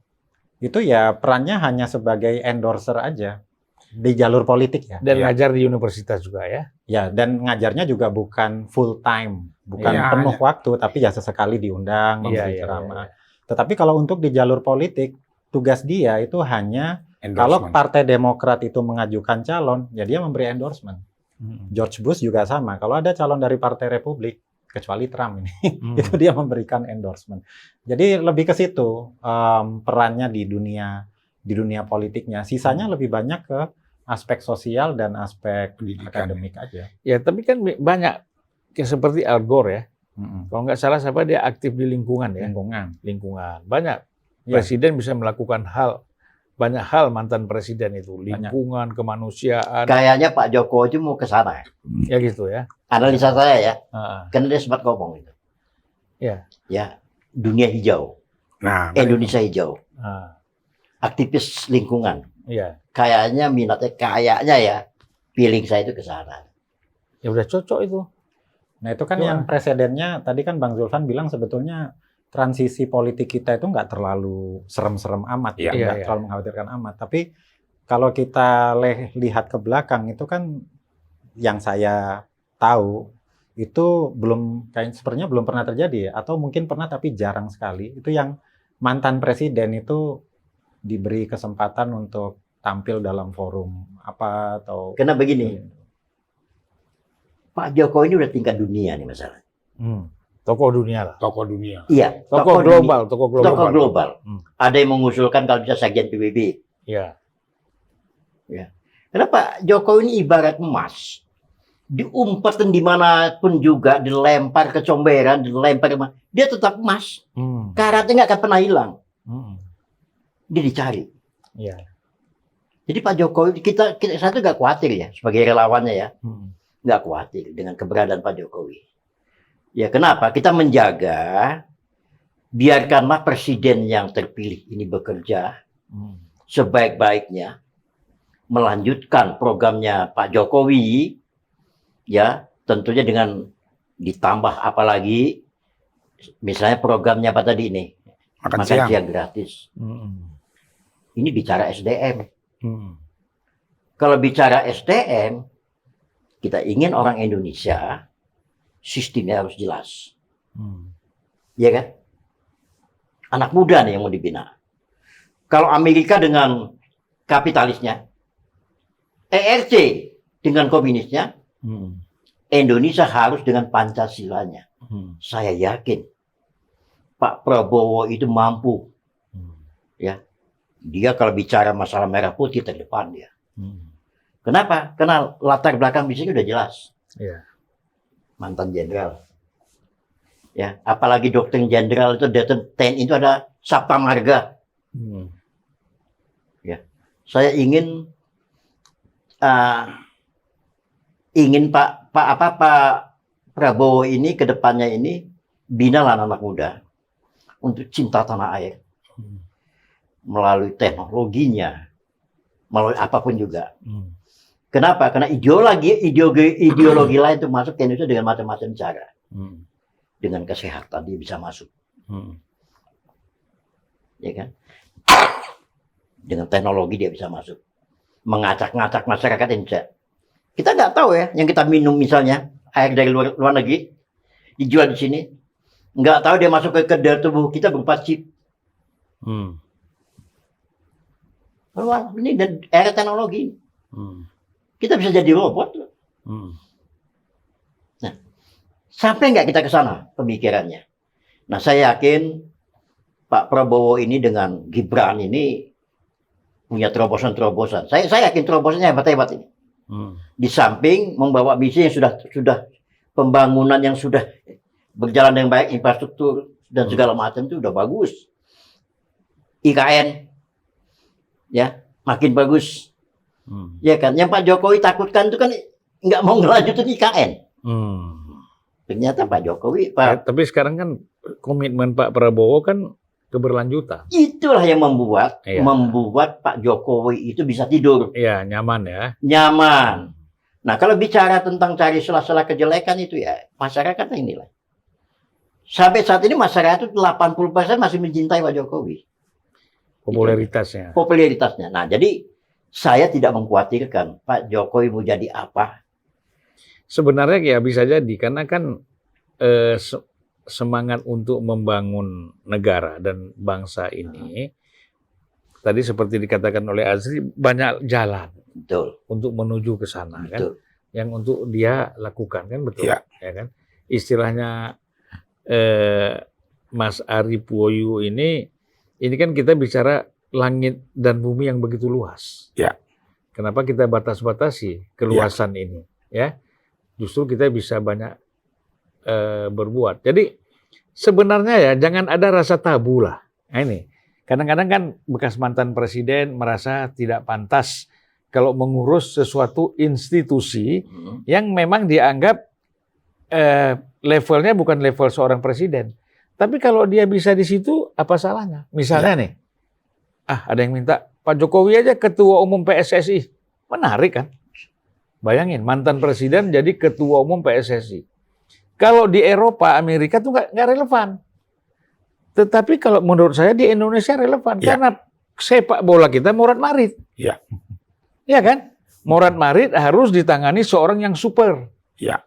itu ya perannya hanya sebagai endorser aja di jalur politik ya. Dan Iya. ngajar di universitas juga ya. Ya, dan ngajarnya juga bukan full time, bukan Iya, penuh waktu, tapi ya sesekali diundang, memberi Iya, ceramah. Tetapi kalau untuk di jalur politik, tugas dia itu hanya kalau Endorsement. Partai Demokrat itu mengajukan calon, ya dia memberi endorsement. George Bush juga sama. Kalau ada calon dari Partai Republik, kecuali Trump ini, itu dia memberikan endorsement. Jadi lebih ke situ perannya di dunia politiknya. Sisanya lebih banyak ke aspek sosial dan aspek Pendidikan. akademik aja. Ya, tapi kan banyak kayak seperti Al Gore ya. Mm-mm. Kalau nggak salah siapa dia aktif di lingkungan ya. Lingkungan. Lingkungan. Banyak Ya. presiden bisa melakukan banyak hal mantan presiden itu. Lingkungan, kemanusiaan, Kayaknya Pak Jokowi itu mau ke sana. ya gitu ya. Analisa saya ya, Ah, karena dia sempat ngomong itu. Ya. Ya, dunia hijau, Nah, Indonesia hijau, ah, aktivis lingkungan. iya. Kayaknya kayaknya ya, feeling saya itu ke sana. Ya udah cocok itu. Nah itu kan Doa. yang presidennya, tadi kan Bang Zulfan bilang sebetulnya transisi politik kita itu nggak terlalu serem-serem amat, Iya, nggak iya. terlalu mengkhawatirkan amat. Tapi kalau kita lihat ke belakang itu kan yang saya tahu itu sepertinya belum pernah terjadi ya, atau mungkin pernah tapi jarang sekali. Itu yang mantan presiden itu diberi kesempatan untuk tampil dalam forum apa atau Karena begini, Pak Jokowi ini udah tingkat dunia nih masalah. Tokoh dunia lah. tokoh dunia. Iya, Tokoh dunia- global, tokoh global. Tokoh global. Hmm. Ada yang mengusulkan kalau bisa sekjen PBB. Ya. Karena Pak Jokowi ini ibarat emas. Diumpetin dimanapun juga, dilempar ke comberan, dilempar ke mana, dia tetap emas. Hmm. Karatnya nggak akan pernah hilang. Hmm. dia dicari. Iya. Jadi Pak Jokowi, saya tuh nggak khawatir ya sebagai relawannya ya, nggak khawatir dengan keberadaan Pak Jokowi. Ya kenapa? Kita menjaga, biarkanlah presiden yang terpilih ini bekerja sebaik-baiknya, melanjutkan programnya Pak Jokowi, ya tentunya dengan ditambah apalagi, misalnya programnya apa tadi ini, Makan makan siang. siang gratis. Ini bicara SDM. Kalau bicara SDM, kita ingin orang Indonesia sistemnya harus jelas, ya kan? Anak muda nih yang mau dibina. Kalau Amerika dengan kapitalisnya, ERC dengan komunisnya, Indonesia harus dengan Pancasilanya. Saya yakin Pak Prabowo itu mampu, ya. Dia kalau bicara masalah merah putih terdepan dia. Kenapa? Karena latar belakang bisnisnya udah jelas. Iya. Mantan jenderal. Ya, apalagi doktrin jenderal itu TNI itu ada Sabta Marga. Ya, saya ingin Pak Prabowo ini ke depannya ini binalah anak muda untuk cinta tanah air. Melalui teknologinya, melalui apapun juga. Kenapa? Karena ideologi lain itu masuk ke Indonesia dengan macam-macam cara. Dengan kesehatan dia bisa masuk. Ya kan? Dengan teknologi dia bisa masuk. Mengacak-ngacak masyarakat Indonesia. Kita nggak tahu ya, yang kita minum misalnya, air dari luar negeri, dijual di sini. Nggak tahu dia masuk ke dalam tubuh kita berupa chip. Wah, ini era teknologi. Kita bisa jadi robot. Nah, sampai nggak kita ke sana pemikirannya. Nah, saya yakin Pak Prabowo ini dengan Gibran ini punya terobosan-terobosan. Saya yakin terobosannya hebat-hebat ini. Di samping membawa misi yang sudah pembangunan yang sudah berjalan dengan baik, infrastruktur dan segala macam itu udah bagus. IKN ya makin bagus, ya kan? Yang Pak Jokowi takutkan itu kan nggak mau ngelanjutin IKN. Ternyata Pak Jokowi, Tapi sekarang kan komitmen Pak Prabowo kan keberlanjutan. itulah yang membuat Iya. Pak Jokowi itu bisa tidur Iya, nyaman ya. nyaman. Nah, kalau bicara tentang cari celah-celah kejelekan itu ya masyarakat inilah. Sampai saat ini masyarakat itu 80% masih mencintai Pak Jokowi. Popularitasnya. Nah, jadi saya tidak mengkhawatirkan Pak Jokowi mau jadi apa. Sebenarnya ya bisa jadi karena kan semangat untuk membangun negara dan bangsa ini tadi seperti dikatakan oleh Azri banyak jalan Betul. untuk menuju ke sana kan, Betul. yang untuk dia lakukan kan betul Iya. ya kan. Istilahnya Mas Ari Puoyu ini kan kita bicara langit dan bumi yang begitu luas. Ya. Kenapa kita batas-batasi keluasan ini? Ya, justru kita bisa banyak berbuat. Jadi sebenarnya ya jangan ada rasa tabu lah. Nah, ini kadang-kadang kan bekas mantan presiden merasa tidak pantas kalau mengurus sesuatu institusi yang memang dianggap levelnya bukan level seorang presiden. Tapi kalau dia bisa di situ, apa salahnya? Misalnya nih, ada yang minta Pak Jokowi aja ketua umum PSSI. Menarik kan? Bayangin, mantan presiden jadi ketua umum PSSI. Kalau di Eropa, Amerika tuh nggak relevan. Tetapi kalau menurut saya di Indonesia relevan. Ya. Karena sepak bola kita morat-marit. Ya. Iya kan? Morat-marit harus ditangani seorang yang super. Ya.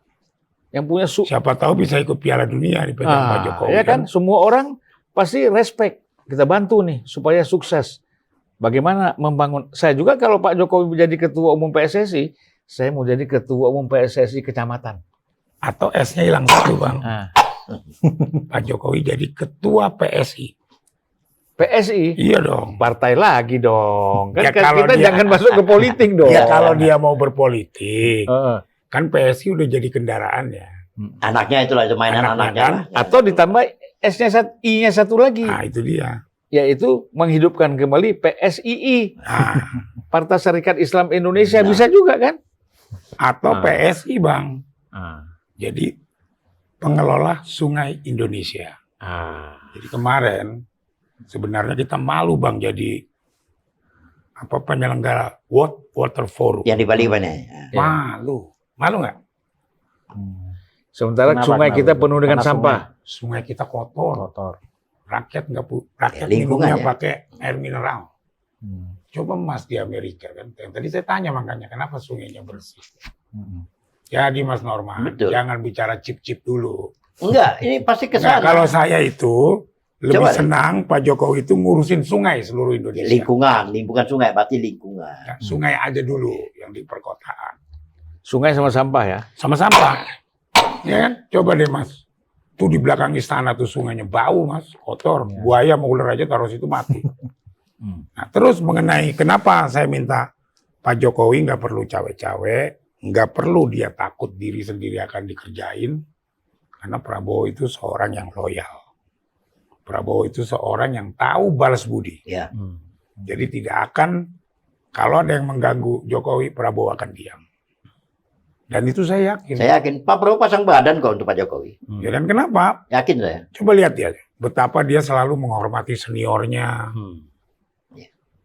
Yang punya Siapa tahu bisa ikut Piala Dunia di Pak Jokowi. ya kan? Semua orang pasti respect. Kita bantu nih supaya sukses. Bagaimana membangun? Saya juga kalau Pak Jokowi menjadi ketua umum PSSI, saya mau jadi ketua umum PSSI kecamatan. Atau S-nya hilang satu, Bang. Nah, Pak Jokowi jadi ketua PSI. PSI, Iya dong. partai lagi dong. Kan Ya, kalau kita dia- jangan masuk ke politik dong. Ya kalau dia mau berpolitik, Heeh. kan PSI udah jadi kendaraannya. Anaknya itulah itu mainan Anaknya anaknya. kan? lah. Atau ditambah I-nya satu lagi. Nah itu dia. yaitu menghidupkan kembali PSII, Nah, Partai Serikat Islam Indonesia, Nah. bisa juga kan? atau Ah. PSI Bang. Ah. Jadi pengelola Sungai Indonesia. Ah. Jadi kemarin sebenarnya kita malu Bang jadi penyelenggara World Water Forum. Yang di Bali mana? Ya. Malu. Malu nggak? Hmm. Sementara Kenapa, sungai kenapa kita itu? penuh dengan Karena sampah. Sungai kita kotor. Kotor. Rakyat nggak rakyat lingkungan minumnya ya. pakai air mineral. Hmm. Coba Mas di Amerika kan. Yang tadi saya tanya makanya kenapa sungainya bersih. Hmm. Jadi Mas Norman, Betul. jangan bicara chip-chip dulu. Enggak, ini pasti ke Nah, sana. kalau saya itu lebih Coba deh. senang Pak Jokowi itu ngurusin sungai seluruh Indonesia. Lingkungan sungai, berarti lingkungan. Ya, sungai aja dulu yang di perkotaan. Sungai sama sampah ya. Sama sampah. Ya kan? Coba deh Mas. Tuh di belakang istana tuh sungainya bau Mas, kotor. Ya. Buaya mau ular aja taruh situ mati. Nah, terus mengenai kenapa saya minta Pak Jokowi nggak perlu cawe-cawe, nggak perlu dia takut diri sendiri akan dikerjain, karena Prabowo itu seorang yang loyal. Prabowo itu seorang yang tahu balas budi. Ya. Hmm. Jadi tidak akan, kalau ada yang mengganggu Jokowi, Prabowo akan diam. Dan itu saya yakin. Saya yakin Pak Prabowo pasang badan kok untuk Pak Jokowi. Ya, dan kenapa? Yakin saya. Coba lihat ya, betapa dia selalu menghormati seniornya, Hmm.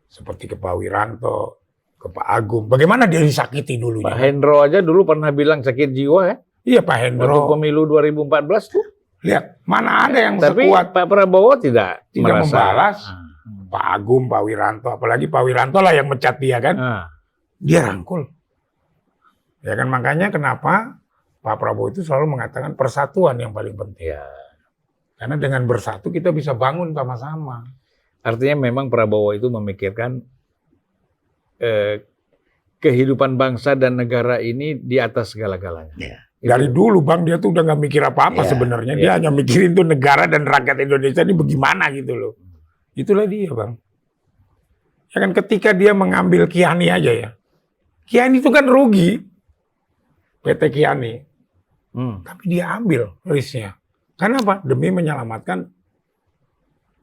seperti ke Pak Wiranto, ke Pak Agung. Bagaimana dia disakiti dulu? Pak Hendro aja dulu pernah bilang sakit jiwa ya. Iya Pak Waktu Hendro. pemilu 2014 tuh. Lihat, mana ada yang Tapi sekuat Pak Prabowo tidak membalas. Ah. Pak Agung, Pak Wiranto, apalagi Pak Wiranto lah yang mecat dia kan. Ah. Dia rangkul. Ya kan, makanya kenapa Pak Prabowo itu selalu mengatakan persatuan yang paling penting. Ya. Karena dengan bersatu kita bisa bangun sama-sama. Artinya memang Prabowo itu memikirkan kehidupan bangsa dan negara ini di atas segala-galanya. Ya. Dari dulu Bang, dia tuh udah nggak mikir apa-apa Iya, sebenarnya. Dia hanya mikirin tuh negara dan rakyat Indonesia ini bagaimana gitu loh. Itulah dia Bang. Ya kan, ketika dia mengambil Kiani aja ya. Kiani itu kan rugi. PT Kiani. Tapi dia ambil risknya. Karena apa? Demi menyelamatkan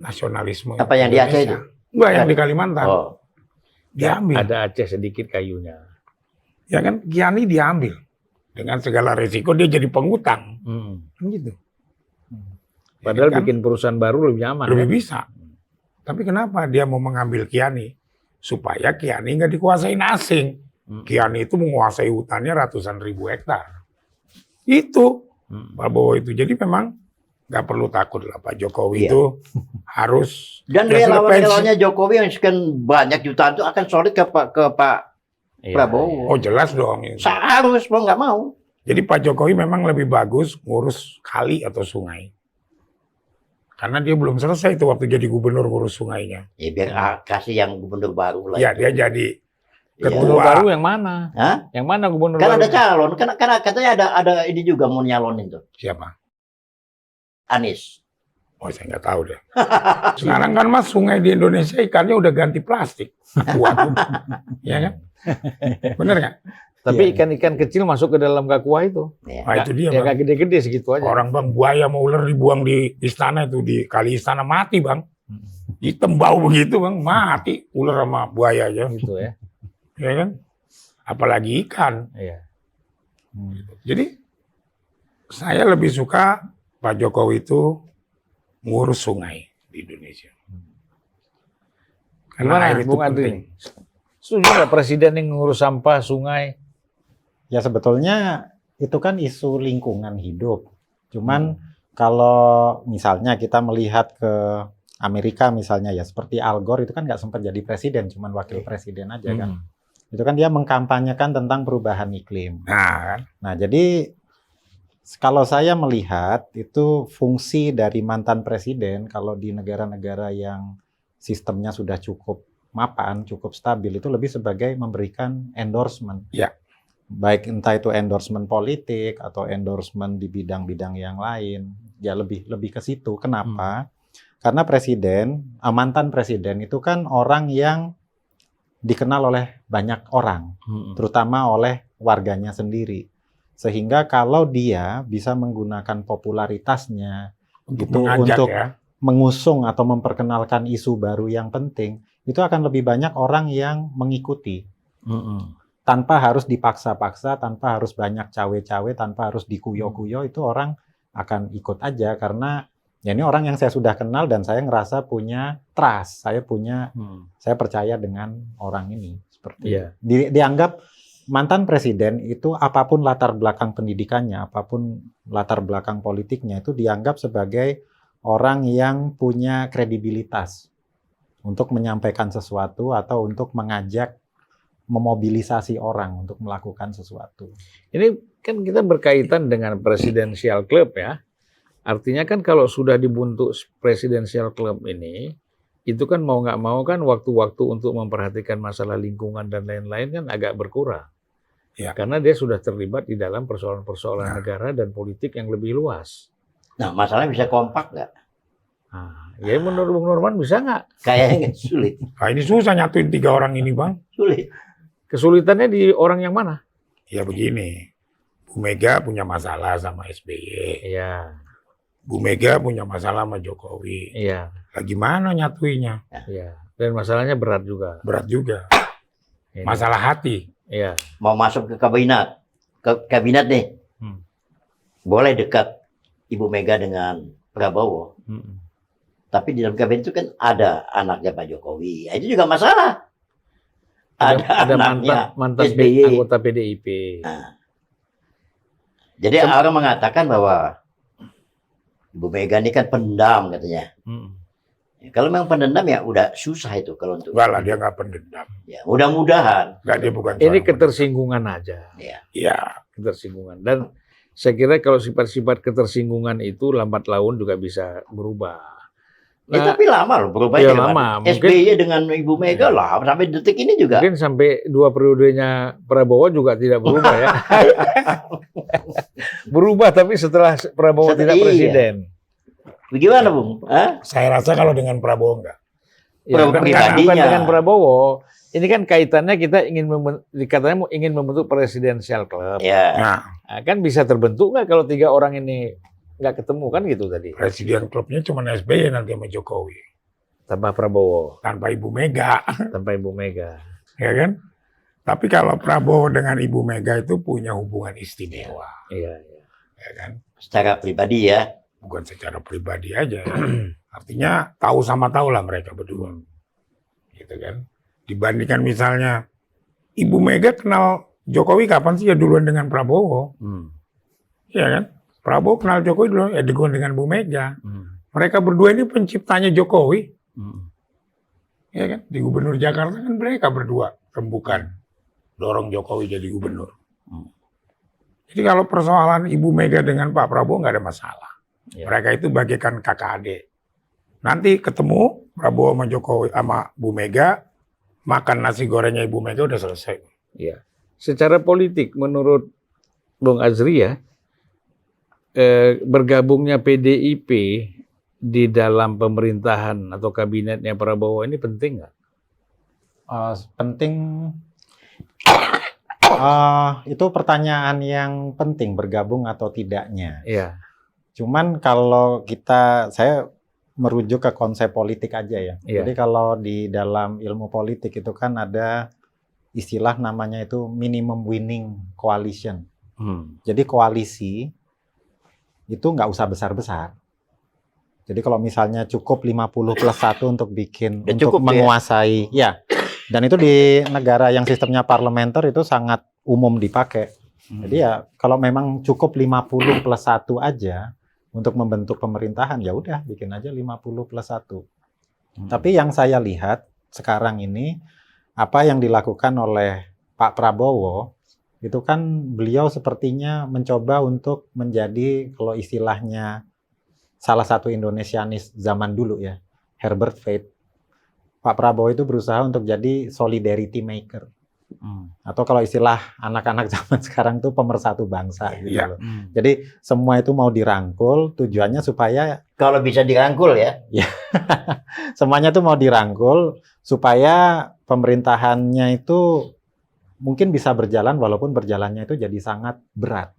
nasionalisme. Apa yang di Aceh itu? Enggak, yang di Kalimantan. Oh, Dia ambil. Ada Aceh sedikit kayunya. Ya kan, Kiani dia ambil. Dengan segala resiko dia jadi pengutang. Kan gitu. Padahal Ya kan? bikin perusahaan baru lebih aman. Lebih kan? bisa. Tapi kenapa dia mau mengambil Kiani? Supaya Kiani nggak dikuasain asing. Kiani itu menguasai hutannya ratusan ribu hektar. Itu Prabowo itu. Jadi memang nggak perlu takut lah Pak Jokowi Iya. itu harus. dan Ya, sudah relawan-relawannya Jokowi yang sekian banyak jutaan itu akan solid ke Pak Iya, Prabowo. Oh jelas dong. Ini. Harus, mau nggak mau. Jadi Pak Jokowi memang lebih bagus ngurus kali atau sungai. Karena dia belum selesai itu waktu jadi gubernur ngurus sungainya. Ya biar kasih yang gubernur baru lah. Ya itu. dia jadi Iya. Gubernur ketua. baru yang mana? Hah? Yang mana gubernur Kan baru? ada calon, kan katanya ada ini juga mau nyalonin tuh. Siapa? Anies. Oh saya nggak tahu deh. Sekarang kan Mas sungai di Indonesia ikannya udah ganti plastik. Kuat. Ya kan? Bener nggak? Tapi Iya. ikan-ikan kecil masuk ke dalam kakua itu. Ya. Nah itu dia Yang Bang. nggak gede-gede segitu aja. Orang Bang buaya mau ular dibuang di istana itu di kali istana mati Bang. Hitam bau begitu Bang mati ular sama buaya aja. Gitu ya. Ya kan? Apalagi ikan. Iya. Jadi saya lebih suka Pak Jokowi itu ngurus sungai di Indonesia. Karena Gimana air itu Bung Andri? penting. Setuju nggak presiden yang ngurus sampah sungai? Ya sebetulnya itu kan isu lingkungan hidup. Cuman kalau misalnya kita melihat ke Amerika misalnya ya seperti Al Gore itu kan nggak sempat jadi presiden, cuman wakil presiden aja kan. Itu kan dia mengkampanyekan tentang perubahan iklim. Nah, kan? Nah jadi kalau saya melihat itu fungsi dari mantan presiden kalau di negara-negara yang sistemnya sudah cukup mapan, cukup stabil itu lebih sebagai memberikan endorsement. Ya. Baik entah itu endorsement politik atau endorsement di bidang-bidang yang lain. Ya lebih ke situ. Kenapa? Karena mantan presiden itu kan orang yang dikenal oleh banyak orang, terutama oleh warganya sendiri. Sehingga kalau dia bisa menggunakan popularitasnya Untuk Itu mengajak untuk ya. mengusung atau memperkenalkan isu baru yang penting, itu akan lebih banyak orang yang mengikuti. Tanpa harus dipaksa-paksa, tanpa harus banyak cawe-cawe, tanpa harus dikuyo-kuyo, itu orang akan ikut aja karena ya ini orang yang saya sudah kenal dan saya ngerasa punya trust, saya percaya dengan orang ini seperti Iya. dianggap mantan presiden itu apapun latar belakang pendidikannya, apapun latar belakang politiknya itu dianggap sebagai orang yang punya kredibilitas untuk menyampaikan sesuatu atau untuk mengajak memobilisasi orang untuk melakukan sesuatu. Ini kan kita berkaitan dengan presidensial club ya. Artinya kan kalau sudah dibentuk presidensial club ini, itu kan mau nggak mau kan waktu-waktu untuk memperhatikan masalah lingkungan dan lain-lain kan agak berkurang. Ya. Karena dia sudah terlibat di dalam persoalan-persoalan negara dan politik yang lebih luas. Nah, masalahnya bisa kompak nggak? Nah, ya menurut Bung Norman bisa nggak? Kayaknya sulit. Nah, ini susah nyatuin 3 orang ini, Bang. Sulit. Kesulitannya di orang yang mana? Ya begini, Bu Mega punya masalah sama SBY. Iya, Bu Mega punya masalah sama Jokowi. iya, Lah gimana nyatuinya? iya. Dan masalahnya berat juga. Berat juga. Ini. Masalah hati. Iya. Mau masuk ke kabinet nih, boleh dekat Ibu Mega dengan Prabowo. Tapi di dalam kabinet itu kan ada anaknya Pak Jokowi. Ya, itu juga masalah. Ada anaknya mantan SBY. anggota PDIP. Nah, jadi orang mengatakan bahwa Ibu Mega ini kan pendam katanya. Ya, kalau memang pendendam ya udah susah itu kalau untuk. Enggak lah, dia nggak pendendam. Ya, mudah-mudahan. Enggak, dia bukan Ini seorang ketersinggungan aja. Ya. pendendam. Iya. Ketersinggungan. Dan saya kira kalau sifat-sifat ketersinggungan itu lambat laun juga bisa berubah. Tapi lama loh berubah. Ya, lama. SBY dengan Ibu Mega lah sampai detik ini juga. Mungkin sampai 2 periodenya Prabowo juga tidak berubah ya. Berubah tapi setelah Prabowo tidak Iya. presiden. Bagaimana, Bung? Hah? Saya rasa kalau dengan Prabowo enggak. Ya, Prabowo bukan pribadinya. dengan Prabowo. Ini kan kaitannya kita katanya ingin membentuk presidensial club. Ya. Nah, Nah, kan bisa terbentuk nggak kalau 3 orang ini nggak ketemu kan gitu tadi. presiden klubnya cuma SBY nanti sama Jokowi. Tanpa Prabowo, Tanpa Ibu Mega. tanpa Ibu Mega. Ya kan? Tapi kalau Prabowo dengan Ibu Mega itu punya hubungan istimewa. Iya, iya. Ya kan? Secara pribadi ya. Bukan secara pribadi aja. Ya. Artinya tahu sama tahu lah mereka berdua. Gitu kan? Dibandingkan misalnya Ibu Mega kenal Jokowi kapan sih ya duluan dengan Prabowo? Iya kan? Prabowo kenal Jokowi duluan ya duluan dengan Bu Mega. Mereka berdua ini penciptanya Jokowi. Ya kan? Di Gubernur Jakarta kan mereka berdua rembukan dorong Jokowi jadi gubernur. Jadi kalau persoalan Ibu Mega dengan Pak Prabowo nggak ada masalah. Ya. Mereka itu bagaikan kakak adik. Nanti ketemu Prabowo sama Jokowi sama Bu Mega, makan nasi gorengnya Ibu Mega udah selesai. Iya. Secara politik menurut Bung Azri ya, bergabungnya PDIP di dalam pemerintahan atau kabinetnya Prabowo ini penting nggak? Penting. Itu pertanyaan yang penting, bergabung atau tidaknya. Iya. Cuman kalau saya merujuk ke konsep politik aja ya. Iya. Jadi kalau di dalam ilmu politik itu kan ada istilah namanya itu minimum winning coalition. Jadi koalisi itu nggak usah besar-besar. Jadi kalau misalnya cukup 50+1 untuk bikin, Ya, untuk cukup, menguasai, ya. Dan itu di negara yang sistemnya parlementer itu sangat umum dipakai. Jadi ya kalau memang cukup 50+1 aja untuk membentuk pemerintahan, ya udah bikin aja 50+1. Tapi yang saya lihat sekarang ini, apa yang dilakukan oleh Pak Prabowo, itu kan beliau sepertinya mencoba untuk menjadi, kalau istilahnya salah satu Indonesianis zaman dulu ya, Herbert Faith. Pak Prabowo itu berusaha untuk jadi solidarity maker. Atau kalau istilah anak-anak zaman sekarang itu pemersatu bangsa gitu Iya. loh. Jadi semua itu mau dirangkul, tujuannya supaya Kalau bisa dirangkul ya. semuanya itu mau dirangkul supaya pemerintahannya itu mungkin bisa berjalan walaupun berjalannya itu jadi sangat berat.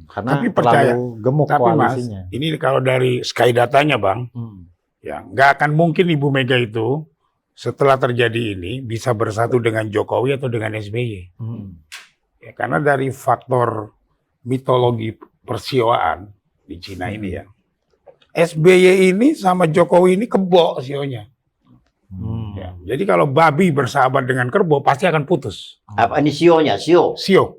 Karena Tapi percaya, terlalu gemuk Tapi Mas, koalisinya. ini kalau dari Sky Datanya Bang, Ya, nggak akan mungkin Ibu Mega itu setelah terjadi ini bisa bersatu dengan Jokowi atau dengan SBY. Ya, karena dari faktor mitologi persioaan di Cina ini ya, SBY ini sama Jokowi ini kebo sionya. Ya, jadi kalau babi bersahabat dengan kerbau pasti akan putus. Apa ini sionya? Sio. Sio.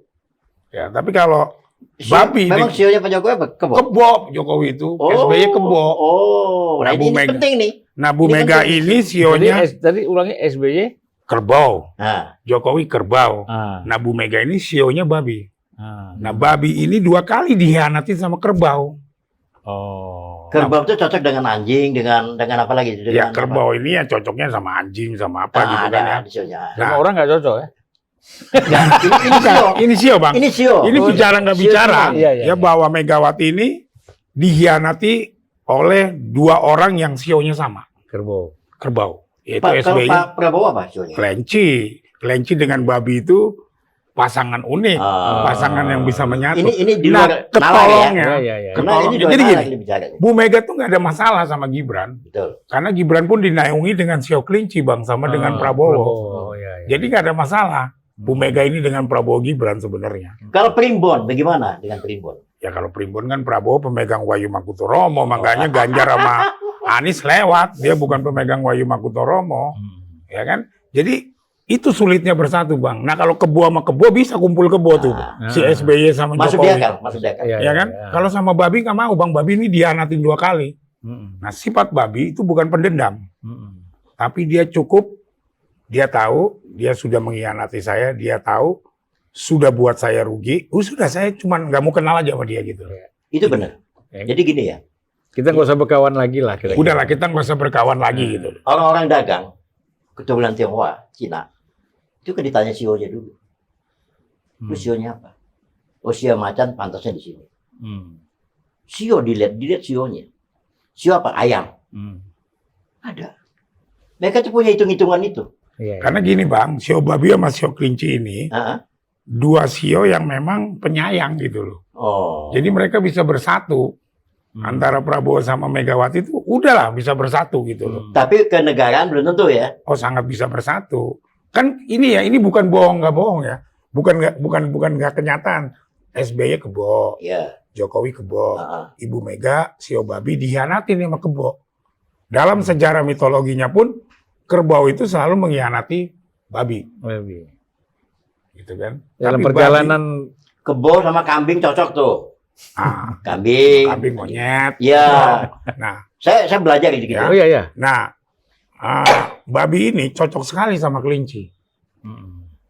Ya, tapi kalau Sio- babi Memang sionya Pak Jokowi apa? Kebo. kebo Jokowi itu, SBY kebo. Oh, nah Nah, Bu ini Mega. penting nih. Nah, Bu Ini Mega penting. ini Jadi sionya tadi ulangi SBY. kerbau, Nah, Jokowi kerbau. Nah, Bu Mega ini sionya babi. Nah, babi ini 2 kali dihianati sama kerbau. kerbau itu cocok dengan anjing, dengan apa lagi? Dengan Ya, apa? kerbau ini ya cocoknya sama anjing, sama apa Nah, gitu ada kan ya. di sionya. Sama Nah. orang nggak cocok ya? Nah, ini sio. Ini sio, Bang. Ini sio. Ini bicara nggak Sio bicara. cuma. Iya, iya, Ya, bahwa Megawati ini dihianati oleh 2 orang yang sionya sama, Kerbau. kerbau. Yaitu Pak, kalau SBY, Pak Prabowo apa sionya? kelinci. Kelinci dengan babi itu pasangan unik, Ah. pasangan yang bisa menyatu. Ini di Nah, luar nalar ya. ketolongnya. Iya. Karena ini Ketolongnya. di luar Jadi nalar gini, ini bicara. Bu Mega tuh nggak ada masalah sama Gibran. Betul. Karena Gibran pun dinaungi dengan sio kelinci, Bang, sama dengan Prabowo. Iya. Jadi nggak ada masalah. Bu Mega ini dengan Prabowo Gibran sebenarnya. Kalau Primbon, bagaimana dengan Primbon? Ya kalau Primbon kan Prabowo pemegang Wahyu Makutoromo, makanya Ganjar sama Anies lewat. Dia bukan pemegang Wahyu Makutoromo, ya kan? Jadi itu sulitnya bersatu, Bang. Nah kalau kebo sama kebo bisa kumpul kebo tuh. Si SBY sama Masuk Jokowi. di akal, masuk di akal. Ya kan? Kalau sama babi nggak mau, Bang. Babi ini dianatin 2 kali. Nah sifat babi itu bukan pendendam. Tapi dia cukup, dia tahu, dia sudah mengkhianati saya, dia tahu, sudah buat saya rugi, sudah saya cuman nggak mau kenal aja sama dia gitu. Itu benar. Ya. Jadi gini ya, Kita nggak usah berkawan lagi lah. kira-kira. Udahlah kita nggak usah berkawan lagi gitu. orang-orang dagang, keturunan Tionghoa, Cina, itu kan ditanya sionya dulu. Lu sionya apa? Oh, sio macan pantasnya di sini. Sio dilihat sionya. Sio apa? Ayam. Ada. Mereka tuh punya hitung-hitungan itu. Iya. Karena gini Bang, sio babi sama sio kelinci ini, Ah, 2 sio yang memang penyayang gitu loh. oh. Jadi mereka bisa bersatu. Antara Prabowo sama Megawati itu udahlah bisa bersatu gitu loh. Tapi kenegaraan belum tentu ya. Oh sangat bisa bersatu. Kan ini ya, ini bukan bohong nggak bohong ya. Bukan nggak kenyataan. SBY kebo, Ya. Jokowi kebo, Ah, Ibu Mega sio babi dihianatin sama kebo. Dalam sejarah mitologinya pun kerbau itu selalu mengkhianati babi, Lebih. gitu kan? Dalam Tapi perjalanan kebo sama kambing cocok tuh. babi, Kambing. kambing monyet. Ya. Nah, Saya belajar dikit. Ya. oh iya. nah babi ini cocok sekali sama kelinci.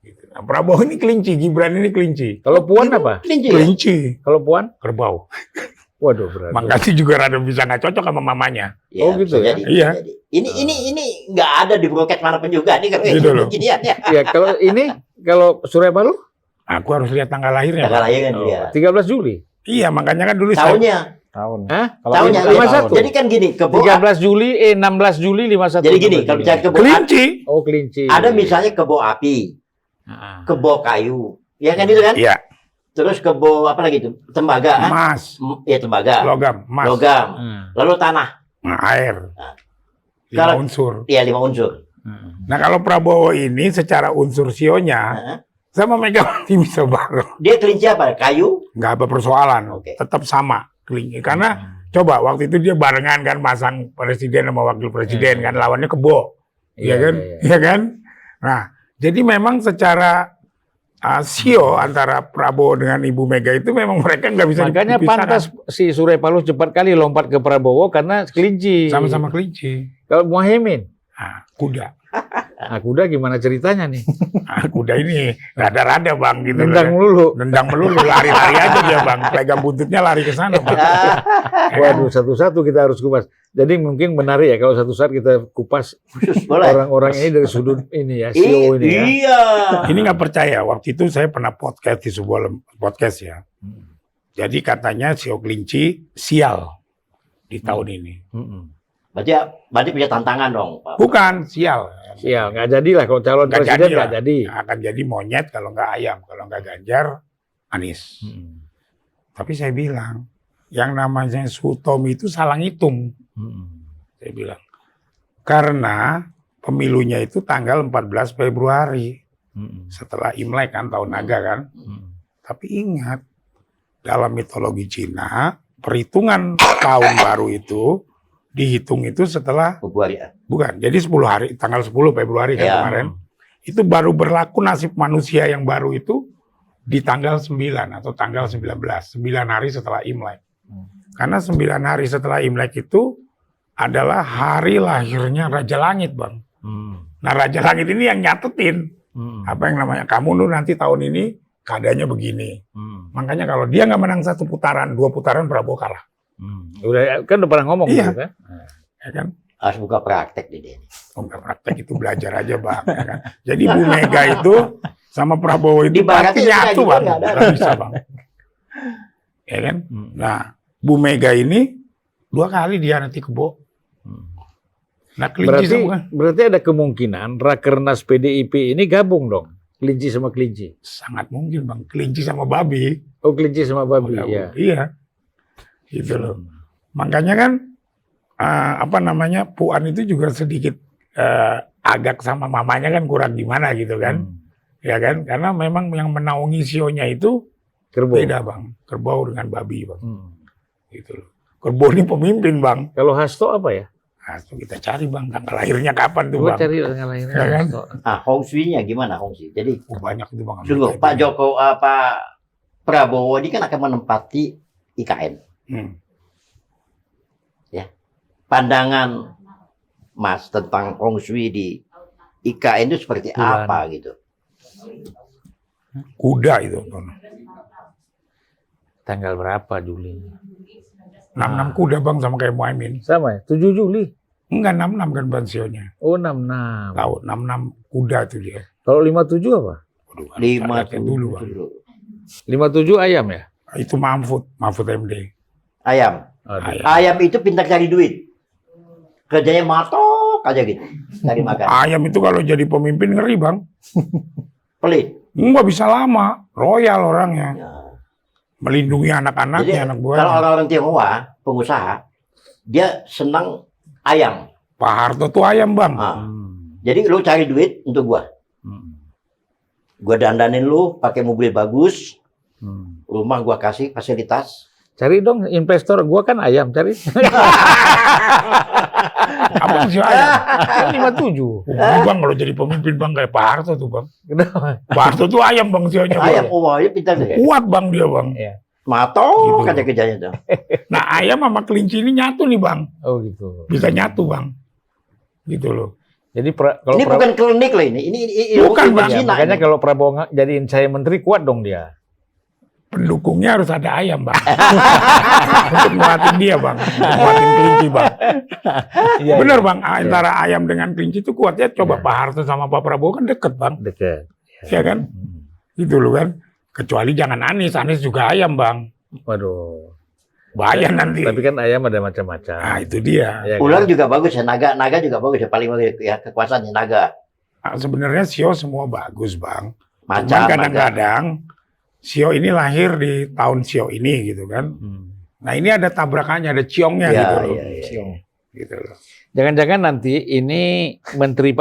Gitu. Nah, Prabowo ini kelinci, Gibran ini kelinci. Kalau Puan apa? Kelinci ya? Kelinci, Kalau Puan? kerbau. Waduh berat. Makanya juga rada bisa nggak cocok sama mamanya. Ya, Oh, gitu bisa ya? jadi, Iya. bisa jadi. Ini nggak ada di broket manapun juga nih kalau Gitu loh. gini ya. Ya kalau ini kalau Surya Paloh Aku harus lihat tanggal lahirnya. Tanggal Pak. lahir kan dia. 13 Juli. Iya, makanya kan dulu Tahunnya, Tahun. Hah? Kalau tahunnya. ini lima Jadi- satu. Jadi kan gini, kebo 13 Juli 16 Juli 51. jadi gini, kalau bicara kebo kelinci. Oh kelinci. ada misalnya kebo api, kebo kayu, ya kan itu kan? Iya, Terus kebo apa lagi itu? Tembaga, emas, ya tembaga, logam, emas, logam, lalu tanah, nah, air. Nah. 5 Kalau- unsur. ya 5 unsur. Nah, kalau Prabowo ini secara unsur sionya Nah, sama Megawati bisa bareng. dia kelinci apa? Kayu, Nggak ada persoalan. Oke. Tetap sama kelinci. Karena coba waktu itu dia barengan kan pasang presiden sama wakil presiden kan lawannya kebo. Iya kan? Iya kan? Nah, jadi memang secara sio antara Prabowo dengan Ibu Mega itu memang mereka nggak bisa Makanya dipisahkan. pantas si Surya Paloh cepat kali lompat ke Prabowo karena kelinci. Sama-sama kelinci. Kalau Muhaimin, Nah, kuda. kuda gimana ceritanya nih? Nah, kuda ini rada-rada Bang gitu. Nendang loh. melulu. Nendang melulu, lari-lari aja dia Bang. Pegang buntutnya lari ke sana Bang. Waduh, satu-satu kita harus kupas. Jadi mungkin menarik ya kalau satu saat kita kupas khusus boleh. orang-orang ini dari sudut ini ya, CEO ini ya. Iya. Ini nggak percaya. Waktu itu saya pernah podcast di sebuah podcast ya. Jadi katanya sio kelinci sial di tahun ini. Berarti punya tantangan dong, Pak. Bukan sial. Ya, nggak jadilah kalau calon Nggak presiden jadi nggak lah. jadi. Akan jadi monyet kalau nggak ayam. Kalau nggak Ganjar, Anies. Tapi saya bilang, yang namanya Sutomi itu salah ngitung. Saya bilang. Karena pemilunya itu tanggal 14 Februari. Setelah Imlek kan, tahun naga kan. Tapi ingat, dalam mitologi Cina, perhitungan tahun baru itu dihitung itu setelah Februari ya. bukan. Jadi 10 hari, tanggal 10 Februari kan Ya. kemarin. Itu baru berlaku nasib manusia yang baru itu di tanggal 9 atau tanggal 19. 9 hari setelah Imlek. Karena 9 hari setelah Imlek itu adalah hari lahirnya Raja Langit, Bang. Nah, Raja Langit ini yang nyatetin. Apa yang namanya, kamu lu nanti tahun ini keadaannya begini. Makanya kalau dia nggak menang 1 putaran, 2 putaran Prabowo kalah. Udah pernah ngomong Iya. gitu kan? Ya kan? Harus buka praktek di dia. Oh, nggak praktek itu belajar aja, Bang. Ya kan? Jadi Bu Mega itu sama Prabowo itu Di barat pasti itu nyatu, kayak gitu, Bang. nggak ada. Nggak bisa, Bang. Ya kan? Nah, Bu Mega ini 2 kali dia nanti kebo. Nah, kelinci sama Berarti ada kemungkinan Rakernas PDIP ini gabung dong. Kelinci sama kelinci. sangat mungkin, Bang. Kelinci sama babi. Oh, kelinci sama babi Gabung. ya. Iya. Gitu loh. Makanya kan apa namanya, Puan itu juga sedikit agak sama mamanya kan kurang gimana gitu kan. Ya kan? Karena memang yang menaungi sionya itu Kerbau. beda, Bang. Kerbau dengan babi, Bang. Gitu loh. Kerbau ini pemimpin, Bang. Kalau Hasto apa ya? Nah, itu kita cari, Bang, tanggal lahirnya kapan tuh, Coba Bang. cari tanggal lahirnya Ya kan? Hasto. Hong Sui-nya gimana Hong Sui? Jadi Oh, banyak itu, Bang. dulu Pak Prabowo ini kan akan menempati IKN. Pandangan Mas tentang Hong Sui di IKN itu seperti Gimana? apa gitu? Kuda itu. Tanggal berapa Juli? 66 kuda, Bang, sama kayak Muhaimin. Sama ya? 7 Juli. Enggak, 66 kan Bang sionya. Oh, 66. Tahu, 66 kuda itu dia. Kalau 57 apa? Waduh, Lima lihatnya dulu, Bang. 57 ayam ya? Itu Mahfud MD. Ayam. Aduh. Ayam itu pintar cari duit. Kerjanya matok aja gitu. Cari makan. Ayam itu kalau jadi pemimpin ngeri, Bang. Pelit. Enggak bisa lama. Royal orangnya. Ya. Melindungi Jadi anak-anaknya, anak kalau buahnya. orang-orang Tionghoa, pengusaha, dia senang ayam. Pak Harto tuh ayam, Bang. Ah. Jadi lu cari duit untuk gua. Gua dandanin lu pakai mobil bagus, rumah gua kasih fasilitas. Cari dong investor, gua kan ayam, cari. Apa sih ayam? 57. Bang, kalau jadi pemimpin, Bang, kayak Pak Harto tuh, Bang. Kenapa? Pak Harto tuh ayam, Bang, sionya. Bang. Ayam, oh, dia pintar deh. Kuat, Bang, dia, Bang. Iya. Matok Gitu. aja kerjanya tuh. Nah, ayam sama kelinci ini nyatu nih, Bang. Oh gitu. Bisa nyatu, Bang. Gitu loh. Jadi kalau Ini bukan klinik loh ini. Ini Bukan, ilmu Bang. Ya, Cina makanya ini. kalau Prabowo jadiin saya menteri kuat dong dia. Pendukungnya harus ada ayam, Bang. Untuk nguatin dia, Bang. Untuk nguatin kelinci, Bang. Iya, Bener, Bang. Antara ayam dengan kelinci itu kuatnya. Coba Pak Harto sama Pak Prabowo kan deket, Bang. Deket. Ya kan? Gitu loh kan. Kecuali jangan Anies. Anies juga ayam, Bang. Waduh. Bahaya nanti. Tapi kan ayam ada macam-macam. Nah, itu dia. Ya kan? Ular juga bagus ya, naga juga bagus ya, paling bagus ya kekuasaannya naga. Nah, sebenarnya sio semua bagus, Bang. Macam Cuman kadang-kadang sio ini lahir di tahun sio ini gitu kan. Nah, ini ada tabrakannya, ada ciongnya Ya, gitu loh. ya, ya. Ciong. Gitu loh. Jangan-jangan nanti ini Menteri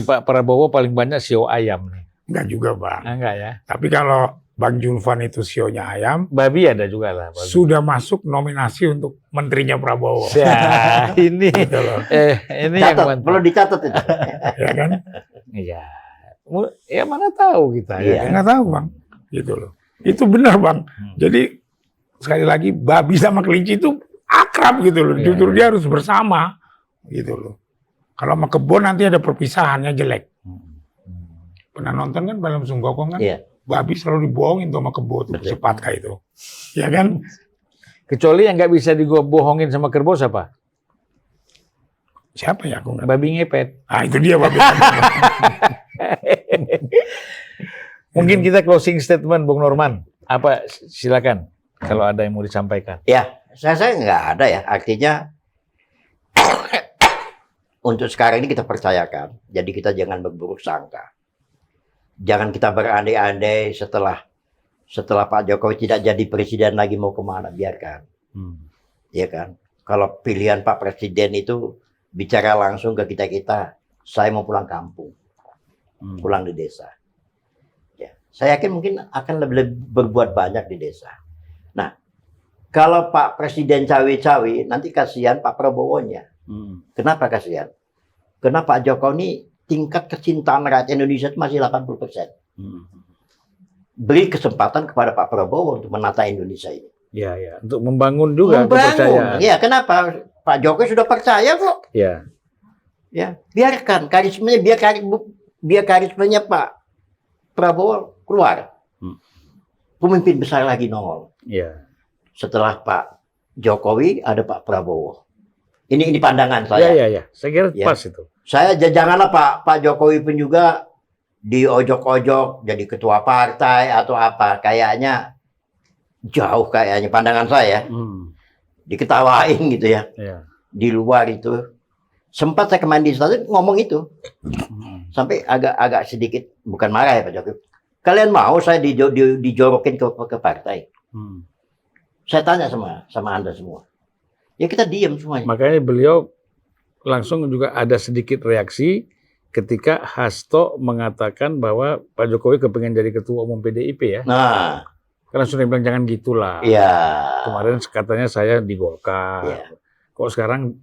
Pak Prabowo paling banyak sio ayam nih. Enggak juga, Bang. Enggak ya? Tapi kalau Bang Julvan itu sionya ayam, Babi ada juga lah. Babi. sudah masuk nominasi untuk menterinya Prabowo. Ya, ini Gitu loh. ini yang Catat, mantap. perlu dicatat itu. Ya kan? Iya. Ya mana tahu kita Iya. ya. Nggak tahu, Bang. Gitu loh. Itu benar, Bang. Jadi sekali lagi babi sama kelinci itu akrab gitu loh. Iya, Justru iya. dia harus bersama gitu loh. Kalau sama kebun nanti ada perpisahannya jelek. Pernah nonton kan film Sung Gokong kan? Iya. Babi selalu dibohongin tuh sama kebo tuh, Betul. si Patka itu. Ya kan? Kecuali yang nggak bisa dibohongin sama kerbau siapa? Siapa ya aku nggak. Babi ngepet. Ah, itu dia babi. Mungkin kita closing statement, Bung Norman. Apa? Silakan. Kalau ada yang mau disampaikan. Ya, saya nggak ada ya. Artinya untuk sekarang ini kita percayakan. Jadi kita jangan berburuk sangka. Jangan kita berandai-andai setelah Pak Jokowi tidak jadi presiden lagi mau kemana, biarkan. Ya kan? kalau pilihan Pak Presiden itu bicara langsung ke kita-kita, saya mau pulang kampung, pulang di desa. Ya, saya yakin mungkin akan lebih berbuat banyak di desa. Nah, kalau Pak Presiden cawe-cawe, nanti kasihan Pak Prabowo-nya. Kenapa kasihan? Karena Pak Jokowi ini tingkat kecintaan rakyat Indonesia itu masih 80%. Beri kesempatan kepada Pak Prabowo untuk menata Indonesia ini. Ya, ya. Untuk membangun juga kepercayaan. Ya, kenapa? Pak Jokowi sudah percaya kok. Ya. Ya, biarkan karismanya, biar karismanya Pak Prabowo keluar. Pemimpin besar lagi nongol. Ya. Setelah Pak Jokowi ada Pak Prabowo. Ini pandangan Ya, saya. ya, ya. Saya kira Ya. pas itu. Saya janganlah Pak Jokowi pun juga diojok-ojok jadi ketua partai atau apa. Kayaknya jauh kayaknya pandangan saya. Diketawain gitu ya. Ya. Di luar itu. Sempat saya kemarin di stasiun ngomong itu. Sampai agak sedikit, bukan marah ya Pak Jokowi. Kalian mau saya dijorokin ke partai? Saya tanya sama Anda semua. Ya kita diam semuanya. Makanya beliau langsung juga ada sedikit reaksi ketika Hasto mengatakan bahwa Pak Jokowi kepengen jadi ketua umum PDIP ya. Nah, Karena sudah bilang jangan gitulah. iya. Kemarin katanya saya di Golkar. Iya. Kok sekarang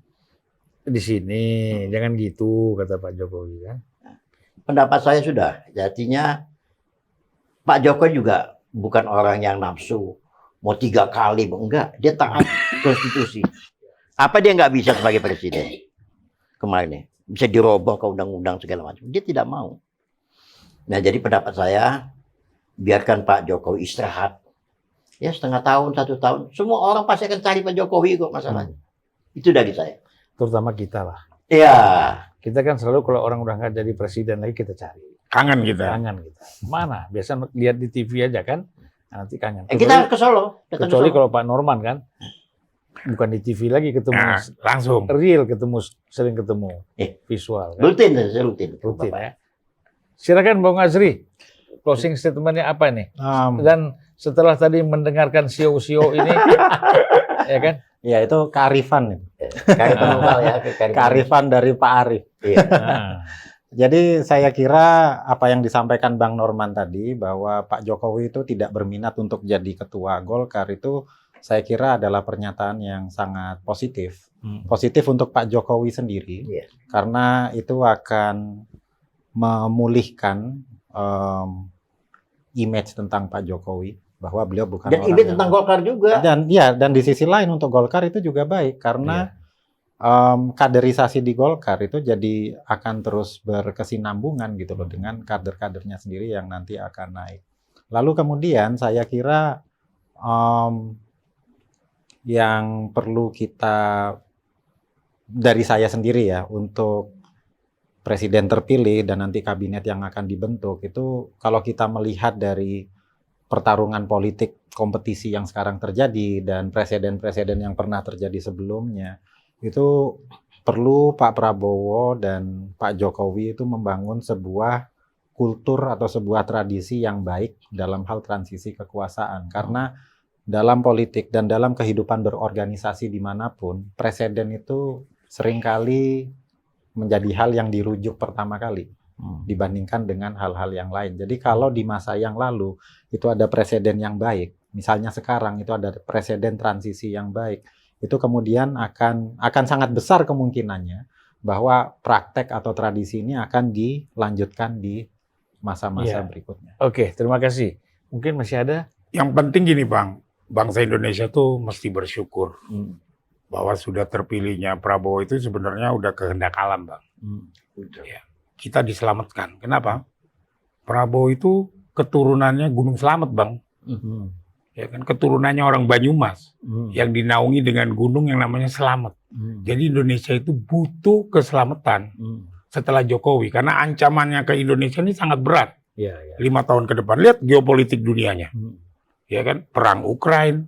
di sini jangan gitu kata Pak Jokowi kan. Pendapat saya sudah. Jadinya Pak Jokowi juga bukan orang yang nafsu. Mau 3 kali, enggak. Dia taat konstitusi. Apa dia nggak bisa sebagai presiden? Kemarin nih. Bisa diroboh ke undang-undang segala macam. Dia tidak mau. Nah, jadi pendapat saya, biarkan Pak Jokowi istirahat. Ya, setengah tahun, 1 tahun. Semua orang pasti akan cari Pak Jokowi kok masalahnya. Itu dari saya. Terutama kita lah. Iya. Kita kan selalu kalau orang udah nggak jadi presiden lagi kita cari. Kangen kita. Kangen kita. Mana? Biasa lihat di TV aja kan. Nanti kangen. Kita ke Solo. Datang ke Kecuali Solo. kalau Pak Norman kan. Bukan di TV lagi ketemu. Nah, langsung. Real ketemu, sering ketemu. Visual kan. Rutin, saya rutin. Rutin Bapak. ya. Silakan Bung Azri. Closing statementnya apa nih? Dan setelah tadi mendengarkan sio-sio ini, ya kan? Ya itu kearifan, Kearifan lokal ya. kearifan dari Pak Arief. Iya. Nah, Jadi saya kira apa yang disampaikan Bang Norman tadi bahwa Pak Jokowi itu tidak berminat untuk jadi ketua Golkar itu saya kira adalah pernyataan yang sangat positif. Positif untuk Pak Jokowi sendiri Iya. karena itu akan memulihkan image tentang Pak Jokowi bahwa beliau bukan Dan orang ini yang- tentang Golkar juga. dan di sisi lain untuk Golkar itu juga baik karena kaderisasi di Golkar itu jadi akan terus berkesinambungan gitu loh dengan kader-kadernya sendiri yang nanti akan naik. Lalu kemudian saya kira yang perlu kita dari saya sendiri ya untuk presiden terpilih dan nanti kabinet yang akan dibentuk itu kalau kita melihat dari pertarungan politik kompetisi yang sekarang terjadi dan presiden-presiden yang pernah terjadi sebelumnya itu perlu Pak Prabowo dan Pak Jokowi itu membangun sebuah kultur atau sebuah tradisi yang baik dalam hal transisi kekuasaan karena dalam politik dan dalam kehidupan berorganisasi dimanapun presiden itu seringkali menjadi hal yang dirujuk pertama kali dibandingkan dengan hal-hal yang lain. Jadi kalau di masa yang lalu itu ada presiden yang baik, misalnya sekarang itu ada presiden transisi yang baik, itu kemudian akan sangat besar kemungkinannya bahwa praktek atau tradisi ini akan dilanjutkan di masa-masa berikutnya. Oke, terima kasih. Mungkin masih ada? Yang penting gini Bang, bangsa Indonesia tuh mesti bersyukur bahwa sudah terpilihnya Prabowo itu sebenarnya udah kehendak alam Bang. Ya, kita diselamatkan. Kenapa? Prabowo itu keturunannya Gunung Slamet Bang. Ya kan keturunannya orang Banyumas yang dinaungi dengan gunung yang namanya Slamet. Jadi Indonesia itu butuh keselamatan setelah Jokowi karena ancamannya ke Indonesia ini sangat berat. Ya, ya. 5 tahun ke depan lihat geopolitik dunianya. Ya kan perang Ukraina,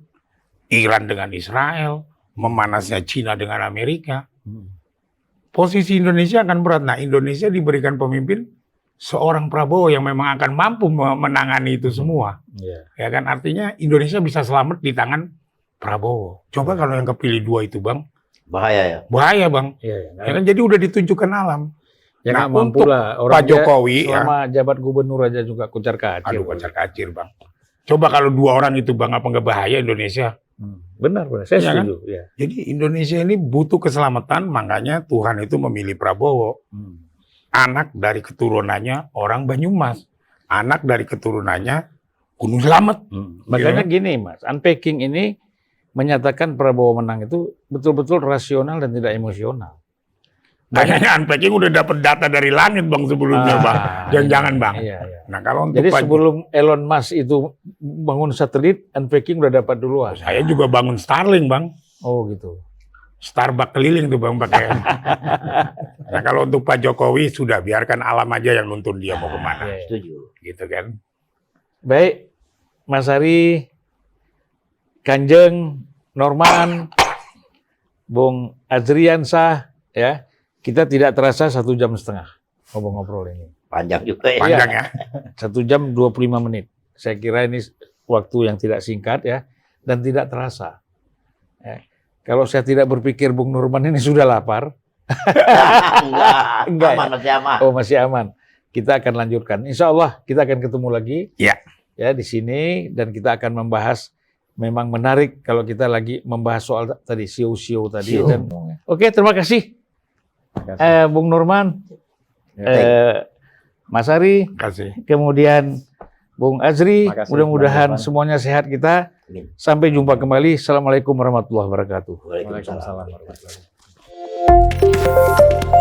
Iran dengan Israel, memanasnya Cina dengan Amerika. Posisi Indonesia akan berat. Nah, Indonesia diberikan pemimpin seorang Prabowo yang memang akan mampu menangani itu semua. Ya kan artinya Indonesia bisa selamat di tangan Prabowo. Coba kalau yang kepilih 2 itu Bang, Bahaya ya. Bahaya Bang. Iya, Ya kan, jadi udah ditunjukkan alam. ya Nah, nggak mampu untuk lah. Pak dia Jokowi ya. selama jabat gubernur aja juga kucar kacir. Aduh, kocar kacir Bang. Coba kalau 2 orang itu Bang, apa nggak bahaya Indonesia? Benar, saya Iya kan? setuju. Ya. Jadi Indonesia ini butuh keselamatan, makanya Tuhan itu memilih Prabowo. Anak dari keturunannya orang Banyumas. Anak dari keturunannya Gunung Slamet. Makanya gini Mas, unpacking ini menyatakan Prabowo menang itu betul-betul rasional dan tidak emosional. Kayaknya unpacking udah dapat data dari langit Bang sebelumnya Bang. Jangan-jangan Bang. Iya, iya. Nah kalau untuk Jadi Pak- sebelum Elon Musk itu bangun satelit, unpacking udah dapat duluan. saya juga bangun Starlink Bang. Oh gitu. Starbucks keliling tuh Bang pakai. Nah kalau untuk Pak Jokowi sudah biarkan alam aja yang nuntun dia mau kemana. Iya. Setuju. Gitu kan. Baik, Mas Ari, Kanjeng, Norman, Bung Adriansah, ya, kita tidak terasa 1,5 jam ngobrol-ngobrol ini. Panjang juga ya. Panjang ya. 1 jam 25 menit. Saya kira ini waktu yang tidak singkat ya, dan tidak terasa. Ya. Kalau saya tidak berpikir Bung Norman ini sudah lapar, Enggak. Enggak ya? Aman, masih aman. oh masih aman. Kita akan lanjutkan. Insya Allah kita akan ketemu lagi. Ya. Ya di sini dan kita akan membahas. Memang menarik kalau kita lagi membahas soal tadi siu-siu tadi. Siu. Dan, oke, terima kasih, Bung Norman, Mas Ari, Terima kasih. kemudian Bung Azri. Makasih, Mudah-mudahan Bang Irfan. semuanya sehat kita. Amin. Sampai jumpa kembali. Assalamualaikum warahmatullahi wabarakatuh. Waalaikumsalam. Waalaikumsalam warahmatullahi wabarakatuh.